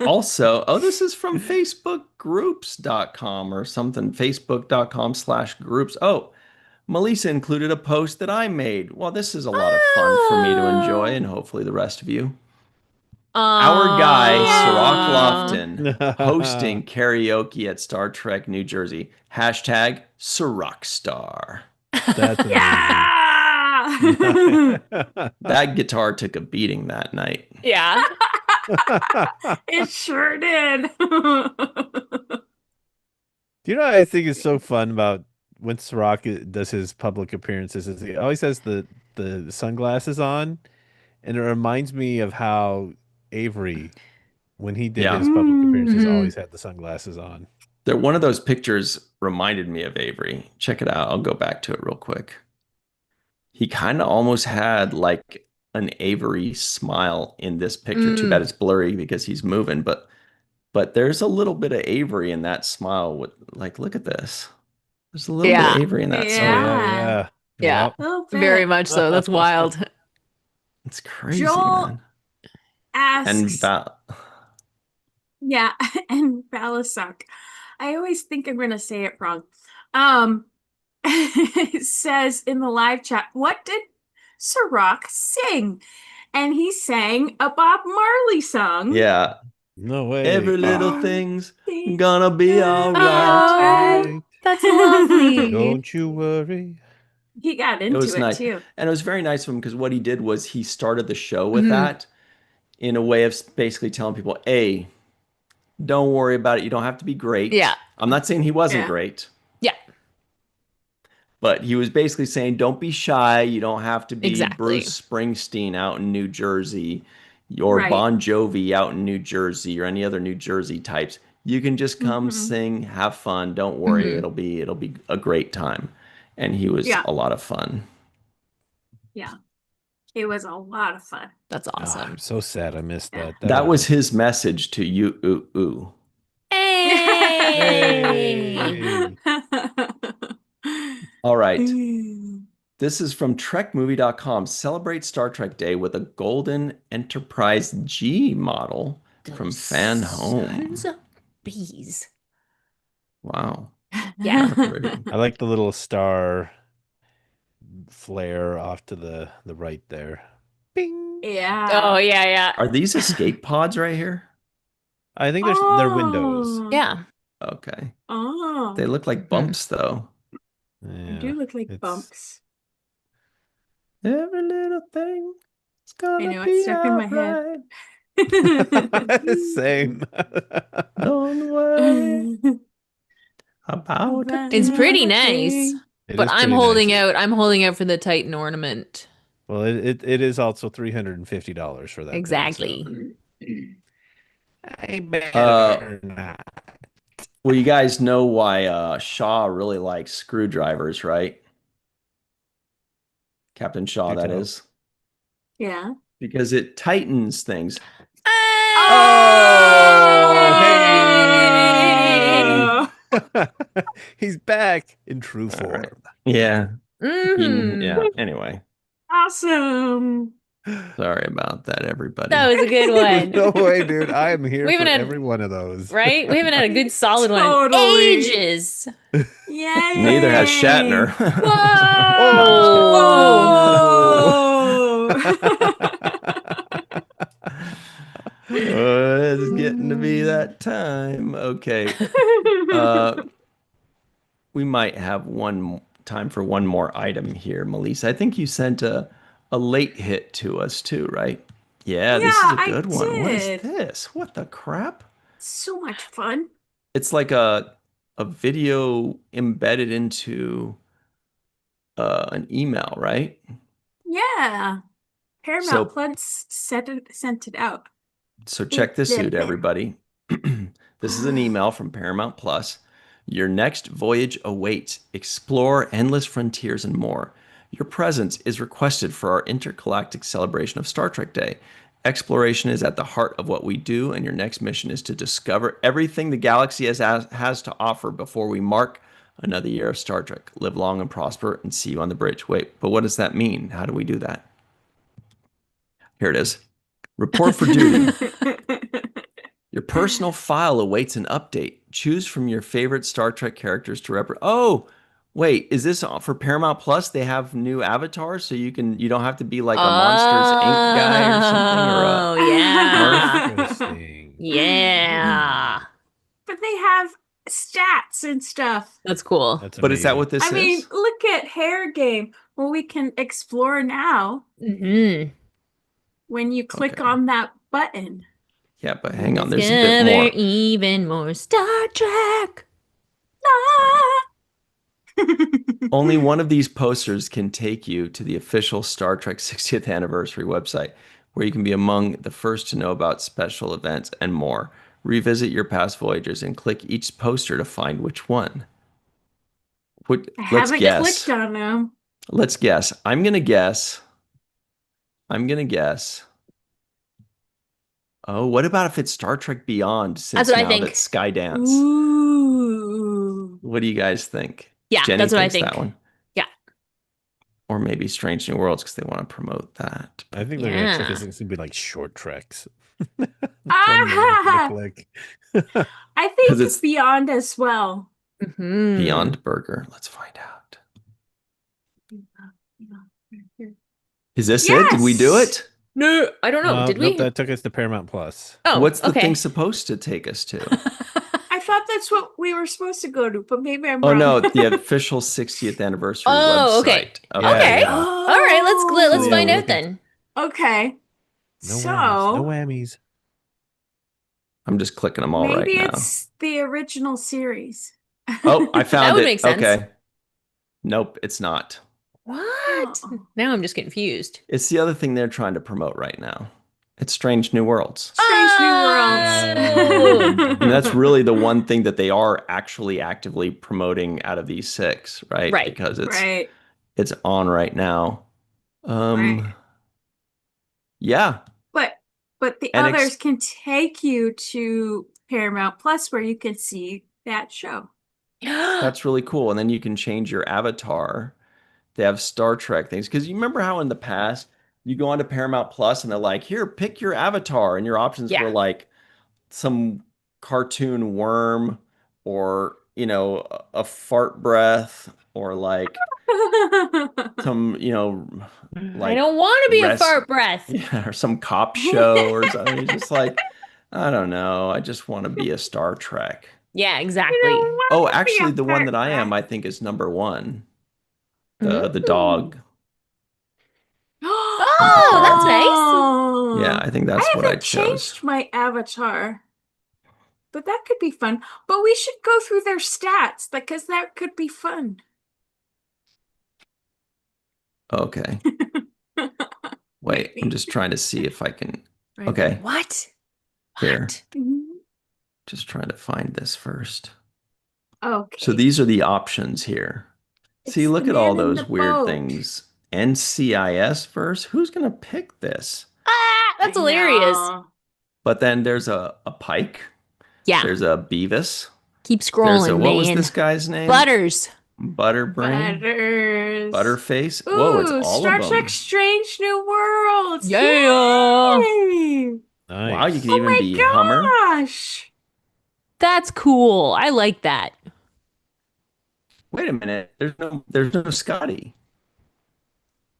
Also, this is from facebookgroups.com or something, facebook.com/groups. Oh, Melissa included a post that I made. Well, this is a lot of fun for me to enjoy, and hopefully the rest of you. Our guy, Sirach Lofton, hosting karaoke at Star Trek New Jersey. Hashtag Siracstar. That's amazing. Yeah. That guitar took a beating that night. Yeah. It sure did. Do you know what I think is so fun about when Sirach does his public appearances is he always has the the sunglasses on, and it reminds me of how Avery, when he did Yeah. his public appearances, Mhm. always had the sunglasses on. One of those pictures reminded me of Avery. Check it out. I'll go back to it real quick. He kind of almost had like an Avery smile in this picture. Too bad Mm. it's blurry because he's moving, but there's a little bit of Avery in that smile with like look at this. There's a little bit of Yeah. Avery in that Oh smile. yeah, Yeah, yeah, Yeah. yep. a little Very bit. much so. That's wild. It's crazy, Joel man. And asks, Val yeah, and Balasuk. I always think I'm gonna say it wrong. Um, it says in the live chat, what did Sirach sing? And he sang a Bob Marley song. yeah, No way. every little Oh, thing's things gonna be gonna all be right. Oh, alright. Right. that's lovely. Don't you worry. He got It into was it nice. too. And it was very nice of him because what he did was he started the show with Mhm. that in a way of basically telling people, hey, don't worry about it. You don't have to be Yeah. great. I'm not saying he wasn't Yeah. great, Yeah. but he was basically saying, don't be shy. You don't have to be Exactly. Bruce Springsteen out in New Jersey or Right. Bon Jovi out in New Jersey or any other New Jersey types. You can just come Hmm. sing, have fun. Don't worry. Mhm. It'll be a great time. And he was Yeah. a lot of fun. Yeah. It was a lot of fun. That's Ah, awesome. I'm so sad I missed Yeah. that. That would've was been- his message to you. Ooh, ooh. Hey. Hey. All right. This is from TrekMovie.com. Celebrate Star Trek Day with a Golden Enterprise G model from Those Fandom. sons of bees. Wow. Yeah. Kind of pretty. I like the little star flare off to the right there. Bing. Yeah. Oh, yeah, yeah. Are these escape pods right here? I think they're windows. Yeah. Okay. Oh. They look like bumps, though. They Yeah. do look like It's bumps. Every little thing is I gonna know, it's be stuck in my head. alright. same. Don't worry about a It's pretty damn nice. thing. It But is I'm pretty holding nice. out. I'm holding out for the Titan ornament. Well, it is also $350 for that Exactly. thing. So. I Uh, better not. well, you guys know why Shaw really likes screwdrivers, right? Captain Shaw, Do that tell. is. Yeah. Because it tightens things. Oh, hey! He's back in true All right. form. Yeah. Mhm. Yeah. Anyway, Awesome. sorry about that, everybody. That was a good one. No way, dude. I am here We for haven't had- every one of those. Right? We haven't had a good solid one in Totally. ages. Yay. Neither has Shatner. Whoa! No, I'm just kidding. It's getting to be that time. Okay. We might have time for one more item here, Melissa. I think you sent a late hit to us too, right? Yeah, this is Yeah, a I good one. What is did. this? What the crap? So much fun. It's like a video embedded into an email, right? Yeah. Paramount So Plus sent it out. So check this out, everybody. This is an email from Paramount Plus. Your next voyage awaits. Explore endless frontiers and more. Your presence is requested for our intergalactic celebration of Star Trek Day. Exploration is at the heart of what we do, and your next mission is to discover everything the galaxy has to offer before we mark another year of Star Trek. Live long and prosper, and see you on the bridge. Wait, but what does that mean? How do we do that? Here it is. Report for duty. Your personal file awaits an update. Choose from your favorite Star Trek characters to represent. Oh, wait, is this for Paramount Plus? They have new avatars, so you don't have to be like a Monsters Inc. guy or something or Oh, a yeah. Interesting. Yeah. But they have stats and stuff. That's cool. That's But is that amazing. what this I mean, is? look at Hair Game. Well, we can explore now Mm-hmm. when you click Okay. on that button. Yeah, but hang on, there's a bit more. Even more Star Trek. Ah! Only one of these posters can take you to the official Star Trek 60th anniversary website, where you can be among the first to know about special events and more. Revisit your past voyages and click each poster to find which one. I Let's haven't clicked guess. on them. Let's guess. I'm gonna guess. Oh, what about if it's Star Trek Beyond, That's since what I now think. that's Skydance? Ooh. What do you guys think? Yeah, Jenny that's what I thinks think. that one. Yeah. Or maybe Strange New Worlds because they want to promote that. I think they're gonna trick us. Yeah. It's gonna be like short treks. Ah! Click. I Because think it's Beyond as well. Mhm. Beyond Burger. Let's find out. Is this it? Did we do Yes! it? No, I don't know. Did Nope, we? that took us to Paramount Plus. Oh, What's the okay. thing supposed to take us to? I thought that's what we were supposed to go to, but maybe I'm Oh wrong. no, the official 60th anniversary Oh, okay. website. Okay. Yeah. All right, let's Yeah, find we're out looking- then. Okay. No whammies. No whammies. I'm just clicking them all right maybe now. it's the original series. Oh, I found would it. make sense. Okay. Nope, it's not. What? Oh. Now I'm just confused. It's the other thing they're trying to promote right now. It's Strange New Worlds. Strange New Oh. Worlds. And that's really the one thing that they are actually actively promoting out of these 6, right? Right. Because right. it's on right now. Right. Yeah. But the And others can take you to Paramount Plus where you can see that show. That's really cool. And then you can change your avatar. They have Star Trek things. Because you remember how in the past you go onto Paramount Plus and they're like, here, pick your avatar. And your options Yeah. were like some cartoon worm or, a fart breath or like some, I like don't want to be a rest- fart breath. yeah, or some cop show or something. It's just like, I don't know. I just want to be a Star Trek. Yeah, exactly. Oh, actually, the one that I am, I think, is number 1. The dog. Oh, that's nice. Yeah, I think that's I what I haven't chose. changed my avatar. But that could be fun. But we should go through their stats because that could be fun. Okay. Wait, I'm just trying to see if I can. Right. Okay. What? Here. What? Just trying to find this first. Okay. So these are the options here. See, It's look the at all man in those the weird boat. things. NCIS first? Who's going to pick this? Ah, that's I hilarious. know. But then there's a Pike. Yeah. There's a Beavis. Keep There's scrolling, a, what was man. this guy's name? Butters. Butterbrain? Butters. Butterface? Ooh, Whoa, it's all Star of them. Trek Strange New Worlds. Yeah. Yay! Nice. Wow, you can Oh even my be Hummer. gosh. That's cool. I like that. Wait a minute. There's no Scotty.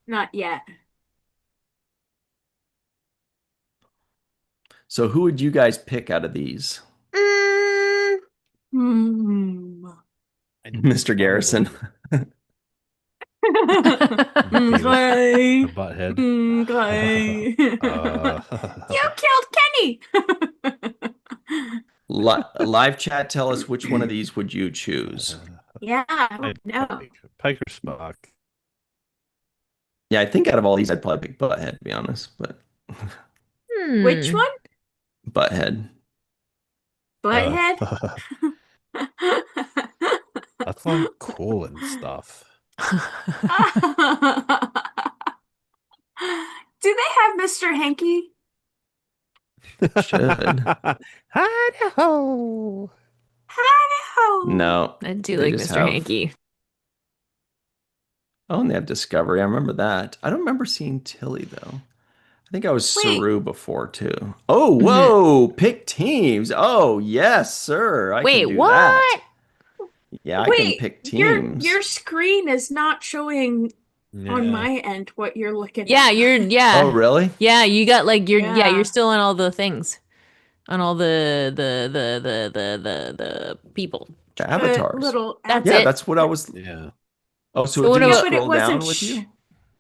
Not yet. So who would you guys pick out of these? Hmm. Mr. Garrison. Okay. The butthead. Okay. You killed Kenny. Live chat, tell us which one of these would you choose? Yeah, I don't I'd know. Pike or Spock. Yeah, I think out of all these, I'd probably pick Butthead, to be honest. But Which one? Butthead. Butthead? That's like cool and stuff. Do they have Mr. Hanky? Should. Idaho. Idaho. No. I do They like just Mr. have- Hanky. Oh, and they have Discovery. I remember that. I don't remember seeing Tilly, though. I think I was Wait. Saru before, too. Oh, whoa. Pick teams. Oh, yes, sir. I Wait, can do what? that. Yeah, I can Wait, pick your teams. your screen is not showing on Yeah. my end what you're looking Yeah, at. yeah. Oh, really? Yeah, you got like Yeah. you're still on all the things. On all the people. The avatars. Little That's Yeah, it. that's what I was. Yeah. Oh, so, So what did you about- but it scroll down wasn't with you?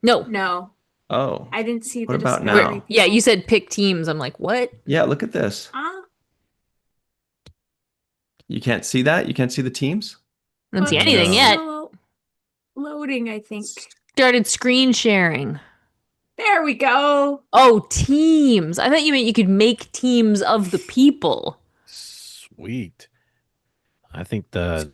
No. No, Oh. I didn't see What the about Discovery now? Yeah, people. you said pick teams. I'm like, what? Yeah, look at this. You can't see that? You can't see the teams? I don't see Okay, anything No. yet. so loading, I think. Started screen sharing. There we go. Oh, teams. I thought you meant you could make teams of the people. Sweet. I think the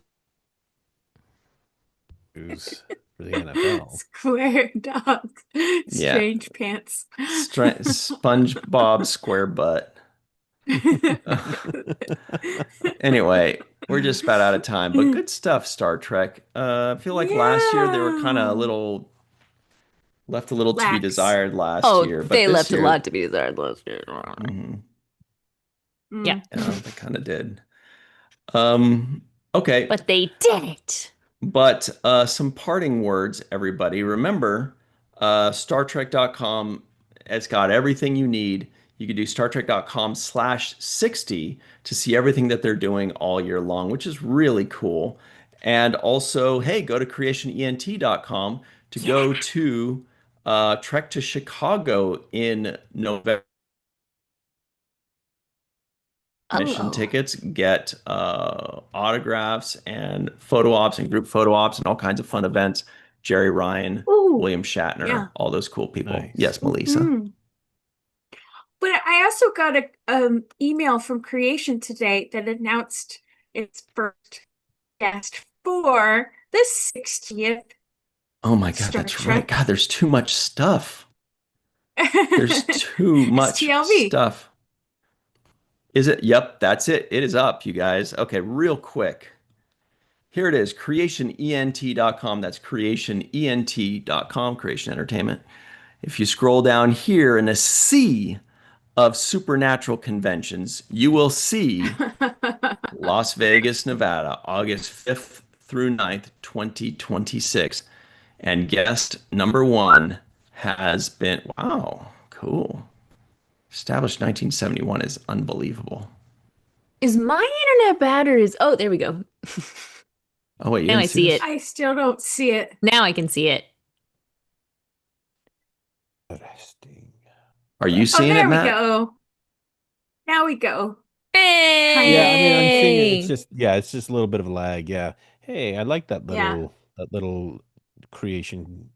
news for the NFL. Square dog. Yeah. Strange pants. SpongeBob square butt. Anyway, we're just about out of time, but good stuff, Star Trek. I feel like last year they were kind of a Yeah. little left a little to be Lax. desired last Oh, year, but they this left a year, lot to be desired last year. mhm, Yeah, yeah, they kind of did. Um, okay, but they did it. but some parting words, everybody. Remember, StarTrek.com, it's got everything you need. You can do StarTrek.com/60 to see everything that they're doing all year long, which is really cool. And also, hey, go to CreationENT.com to Yeah. go to Trek to Chicago in November. Mission Oh. tickets, get autographs and photo ops and group photo ops and all kinds of fun events. Jerry Ryan, Ooh. William Shatner, Yeah. all those cool people. Nice. Yes, Melissa. Mhm. But I also got a email from Creation today that announced its first guest for the 60th Oh my God, Star that's right. Trek. God, there's too much stuff. There's too It's much TLV. stuff. Is it? Yep, that's it. It is up, you guys. Okay, real quick. Here it is, creationent.com. That's creationent.com, Creation Entertainment. If you scroll down here in a sea of supernatural conventions, you will see Las Vegas, Nevada, August 5th through 9th, 2026. And guest number one has been, wow, cool. Established 1971 is unbelievable. Is my internet bad or is oh there we go. Oh, wait, you Now didn't I see see this? it. I still don't see it. Now I can see it. Interesting. Are you Oh, seeing it, there we Matt? go. Now we go. Kind Yeah, of. I mean, I'm seeing it. It's Hey! just, yeah, it's just a little bit of a lag. Yeah. Hey, I like Yeah. that little creation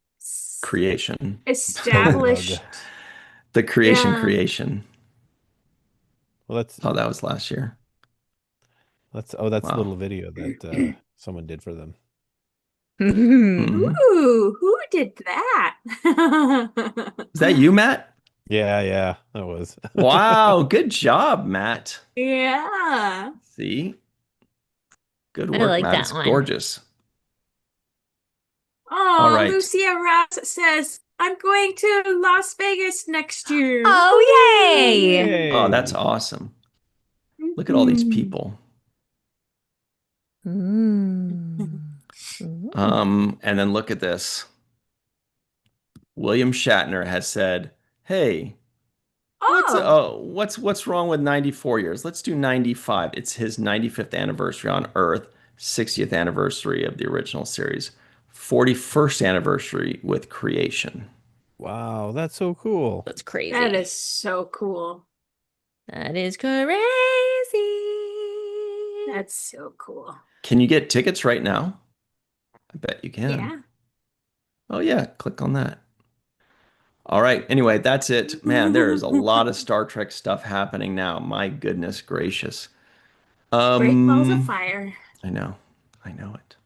Creation. photo bug. Established. The creation Yeah. creation. Well, Oh, that was last year. that's a Wow. little video that someone did for them. Hmm. Ooh, who did that? Is that you, Matt? Yeah, that was. Wow, good job, Matt. Yeah. See? Good I work, like Matt. that It's one. gorgeous. All Oh, right. Lucia Ross says, I'm going to Las Vegas next year. Oh, Woohoo! yay! Oh, that's Yay. awesome. Look at all these Mhm. people. Mm. Ooh. And then look at this. William Shatner has said, "Hey, Oh, what's wrong with 94 years? Let's do 95. It's his 95th anniversary on Earth, 60th anniversary of the original series, 41st anniversary with Creation." Wow, that's so cool. That's crazy. that is so cool. That is crazy. That's so cool. Can you get tickets right now? I bet you can. Yeah. Oh yeah, click on that. All right. Anyway, that's it. Man, there is a lot of Star Trek stuff happening now. My goodness gracious. Great balls of Um, fire. I know. I know it.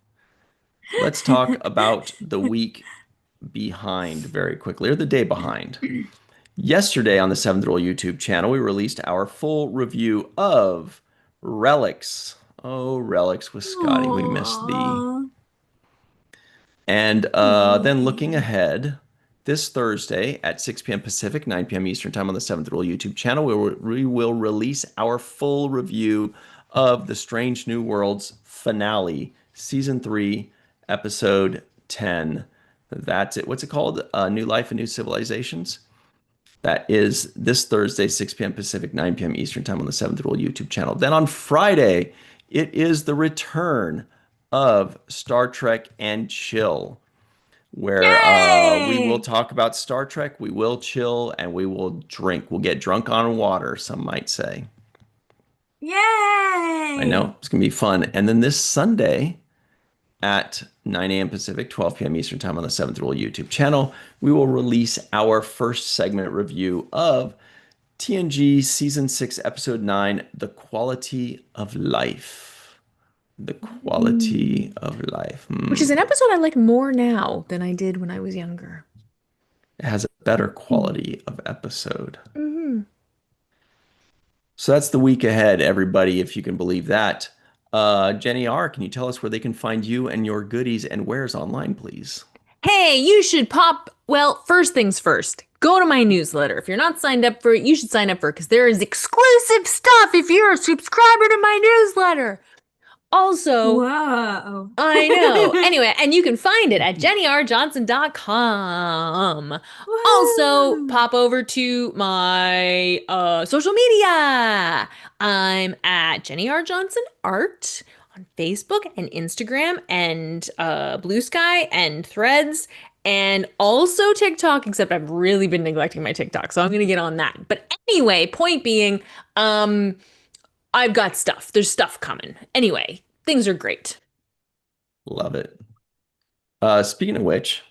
Let's talk about the week behind very quickly, or the day behind. Yesterday on the Seventh Roll YouTube channel, we released our full review of Relics. Oh, Relics with Scotty. We missed thee. Aw. And then looking Aw. ahead, this Thursday at 6 p.m. Pacific, 9 p.m. Eastern Time on the Seventh Rule YouTube channel, we will release our full review of the Strange New Worlds finale, Season 3, Episode 10. That's it. What's it called? New Life and New Civilizations. That is this Thursday, 6 p.m. Pacific, 9 p.m. Eastern Time on the Seventh Rule YouTube channel. Then on Friday, it is the return of Star Trek and Chill, where we will Yay! talk about Star Trek, we will chill, and we will drink. We'll get drunk on water, some might say. I Yay! know, it's going to be fun. And then this Sunday, at 9 a.m. Pacific, 12 p.m. Eastern Time on the Seventh Rule YouTube channel, we will release our first segment review of TNG Season 6, Episode 9, The Quality of Life. The Quality of Life. Which is an episode I like more now than I did when I was younger. It has a better quality of episode. Mm-hmm. So that's the week ahead, everybody, if you can believe that. Jenny R., can you tell us where they can find you and your goodies and wares online, please? Hey, you should well, first things first, go to my newsletter. If you're not signed up for it, you should sign up for it because there is exclusive stuff if you're a subscriber to my newsletter. Also, Whoa. I know. Anyway, and you can find it at jennyrjohnson.com. Also, Woo. pop over to my social media. I'm at Jenny R. Johnson Art on Facebook and Instagram and Blue Sky and Threads and also TikTok, except I've really been neglecting my TikTok, so I'm gonna get on that. But anyway, point being, I've got stuff. There's stuff coming. Anyway, things are great. Love it. Speaking of which,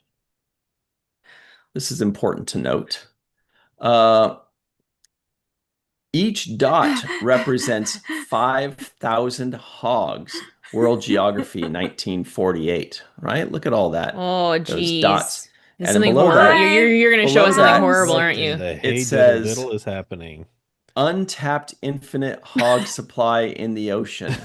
this is important to note. Each dot represents 5,000 hogs. World Geography 1948, right? Look at all that. Oh, Those geez. dots. There's And something below horrible. that- You're going to show below us something that- horrible, What aren't in you? the hey says- diddle diddle is happening? Untapped infinite hog supply in the ocean.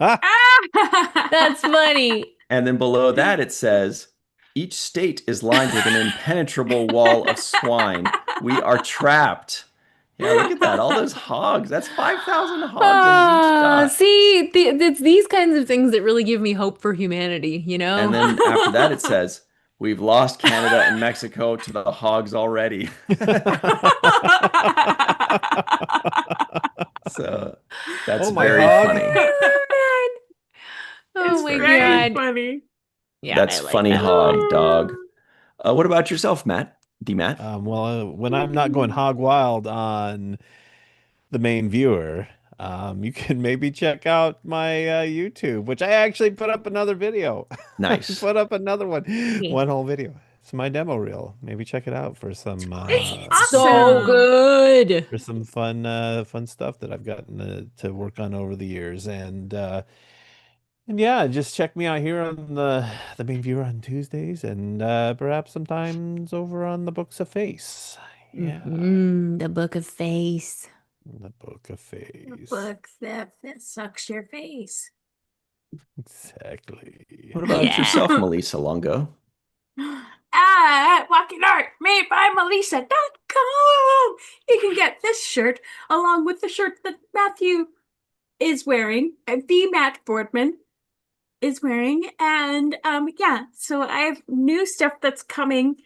That's funny. And then below that, it says, each state is lined with an impenetrable wall of swine. We are trapped. Yeah, look at that. All those hogs. That's 5,000 hogs in each dot. See, it's these kinds of things that really give me hope for humanity, you know? And then after that, it says, we've lost Canada and Mexico to the hogs already. So that's Oh, my very hog. funny. Oh It's my very God. funny. Yeah, That's I like funny that. hog, dog. What about yourself, Matt? D-Matt? Well, when I'm not going hog wild on the main viewer, you can maybe check out my YouTube, which I actually put up another video. Nice. Put up another one whole video. It's my demo reel. Maybe check it out for some It's So Awesome. good. for some fun stuff that I've gotten to work on over the years. And yeah, just check me out here on the main viewer on Tuesdays and perhaps sometimes over on the Books of Face. Yeah, The Book of Face. the Book of Face. Book that sucks your face. Exactly. What about Yeah. yourself, Melissa Longo? At Walking Art, made by Melissa.com. You can get this shirt along with the shirt that Matthew is wearing, the Matt Boardman is wearing, and yeah, so I have new stuff that's coming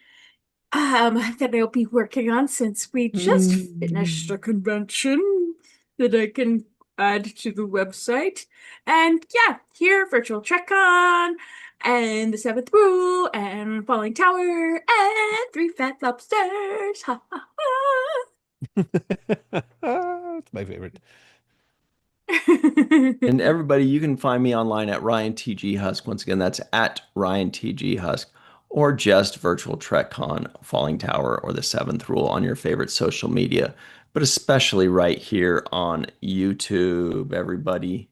that I'll be working on since we just finished a convention that I can add to the website. And yeah, here Virtual TrekCon and the Seventh Rule and Falling Tower and Three Fat Lobsters. Ha ha It's my favorite. ha. And everybody, you can find me online at Ryan TG Husk. Once again, that's at Ryan TG Husk, or just Virtual TrekCon, Falling Tower, or the Seventh Rule on your favorite social media, but especially right here on YouTube, everybody.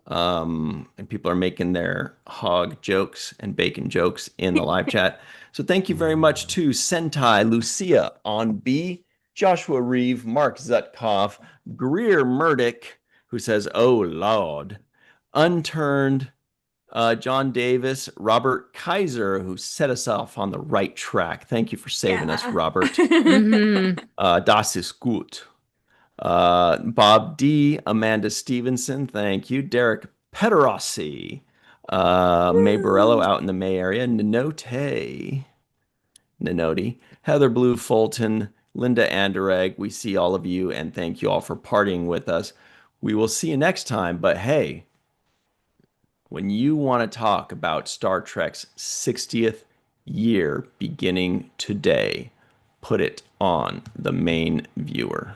And people are making their hog jokes and bacon jokes in the live chat. So thank you very much to Sentai, Lucia on B, Joshua Reeve, Mark Zutkoff, Greer Murdoch, who says, "Oh Lord," Unturned, John Davis, Robert Kaiser, who set us off on the right track. Thank you for saving us, Robert. Das ist gut. Bob D, Amanda Stevenson, thank you. Derek Pederossi, May Borello out in the May area, Ninote, Heather Blue Fulton, Linda Anderegg. We see all of you and thank you all for partying with us. We will see you next time, but hey, when you want to talk about Star Trek's 60th year beginning today, put it on the main viewer.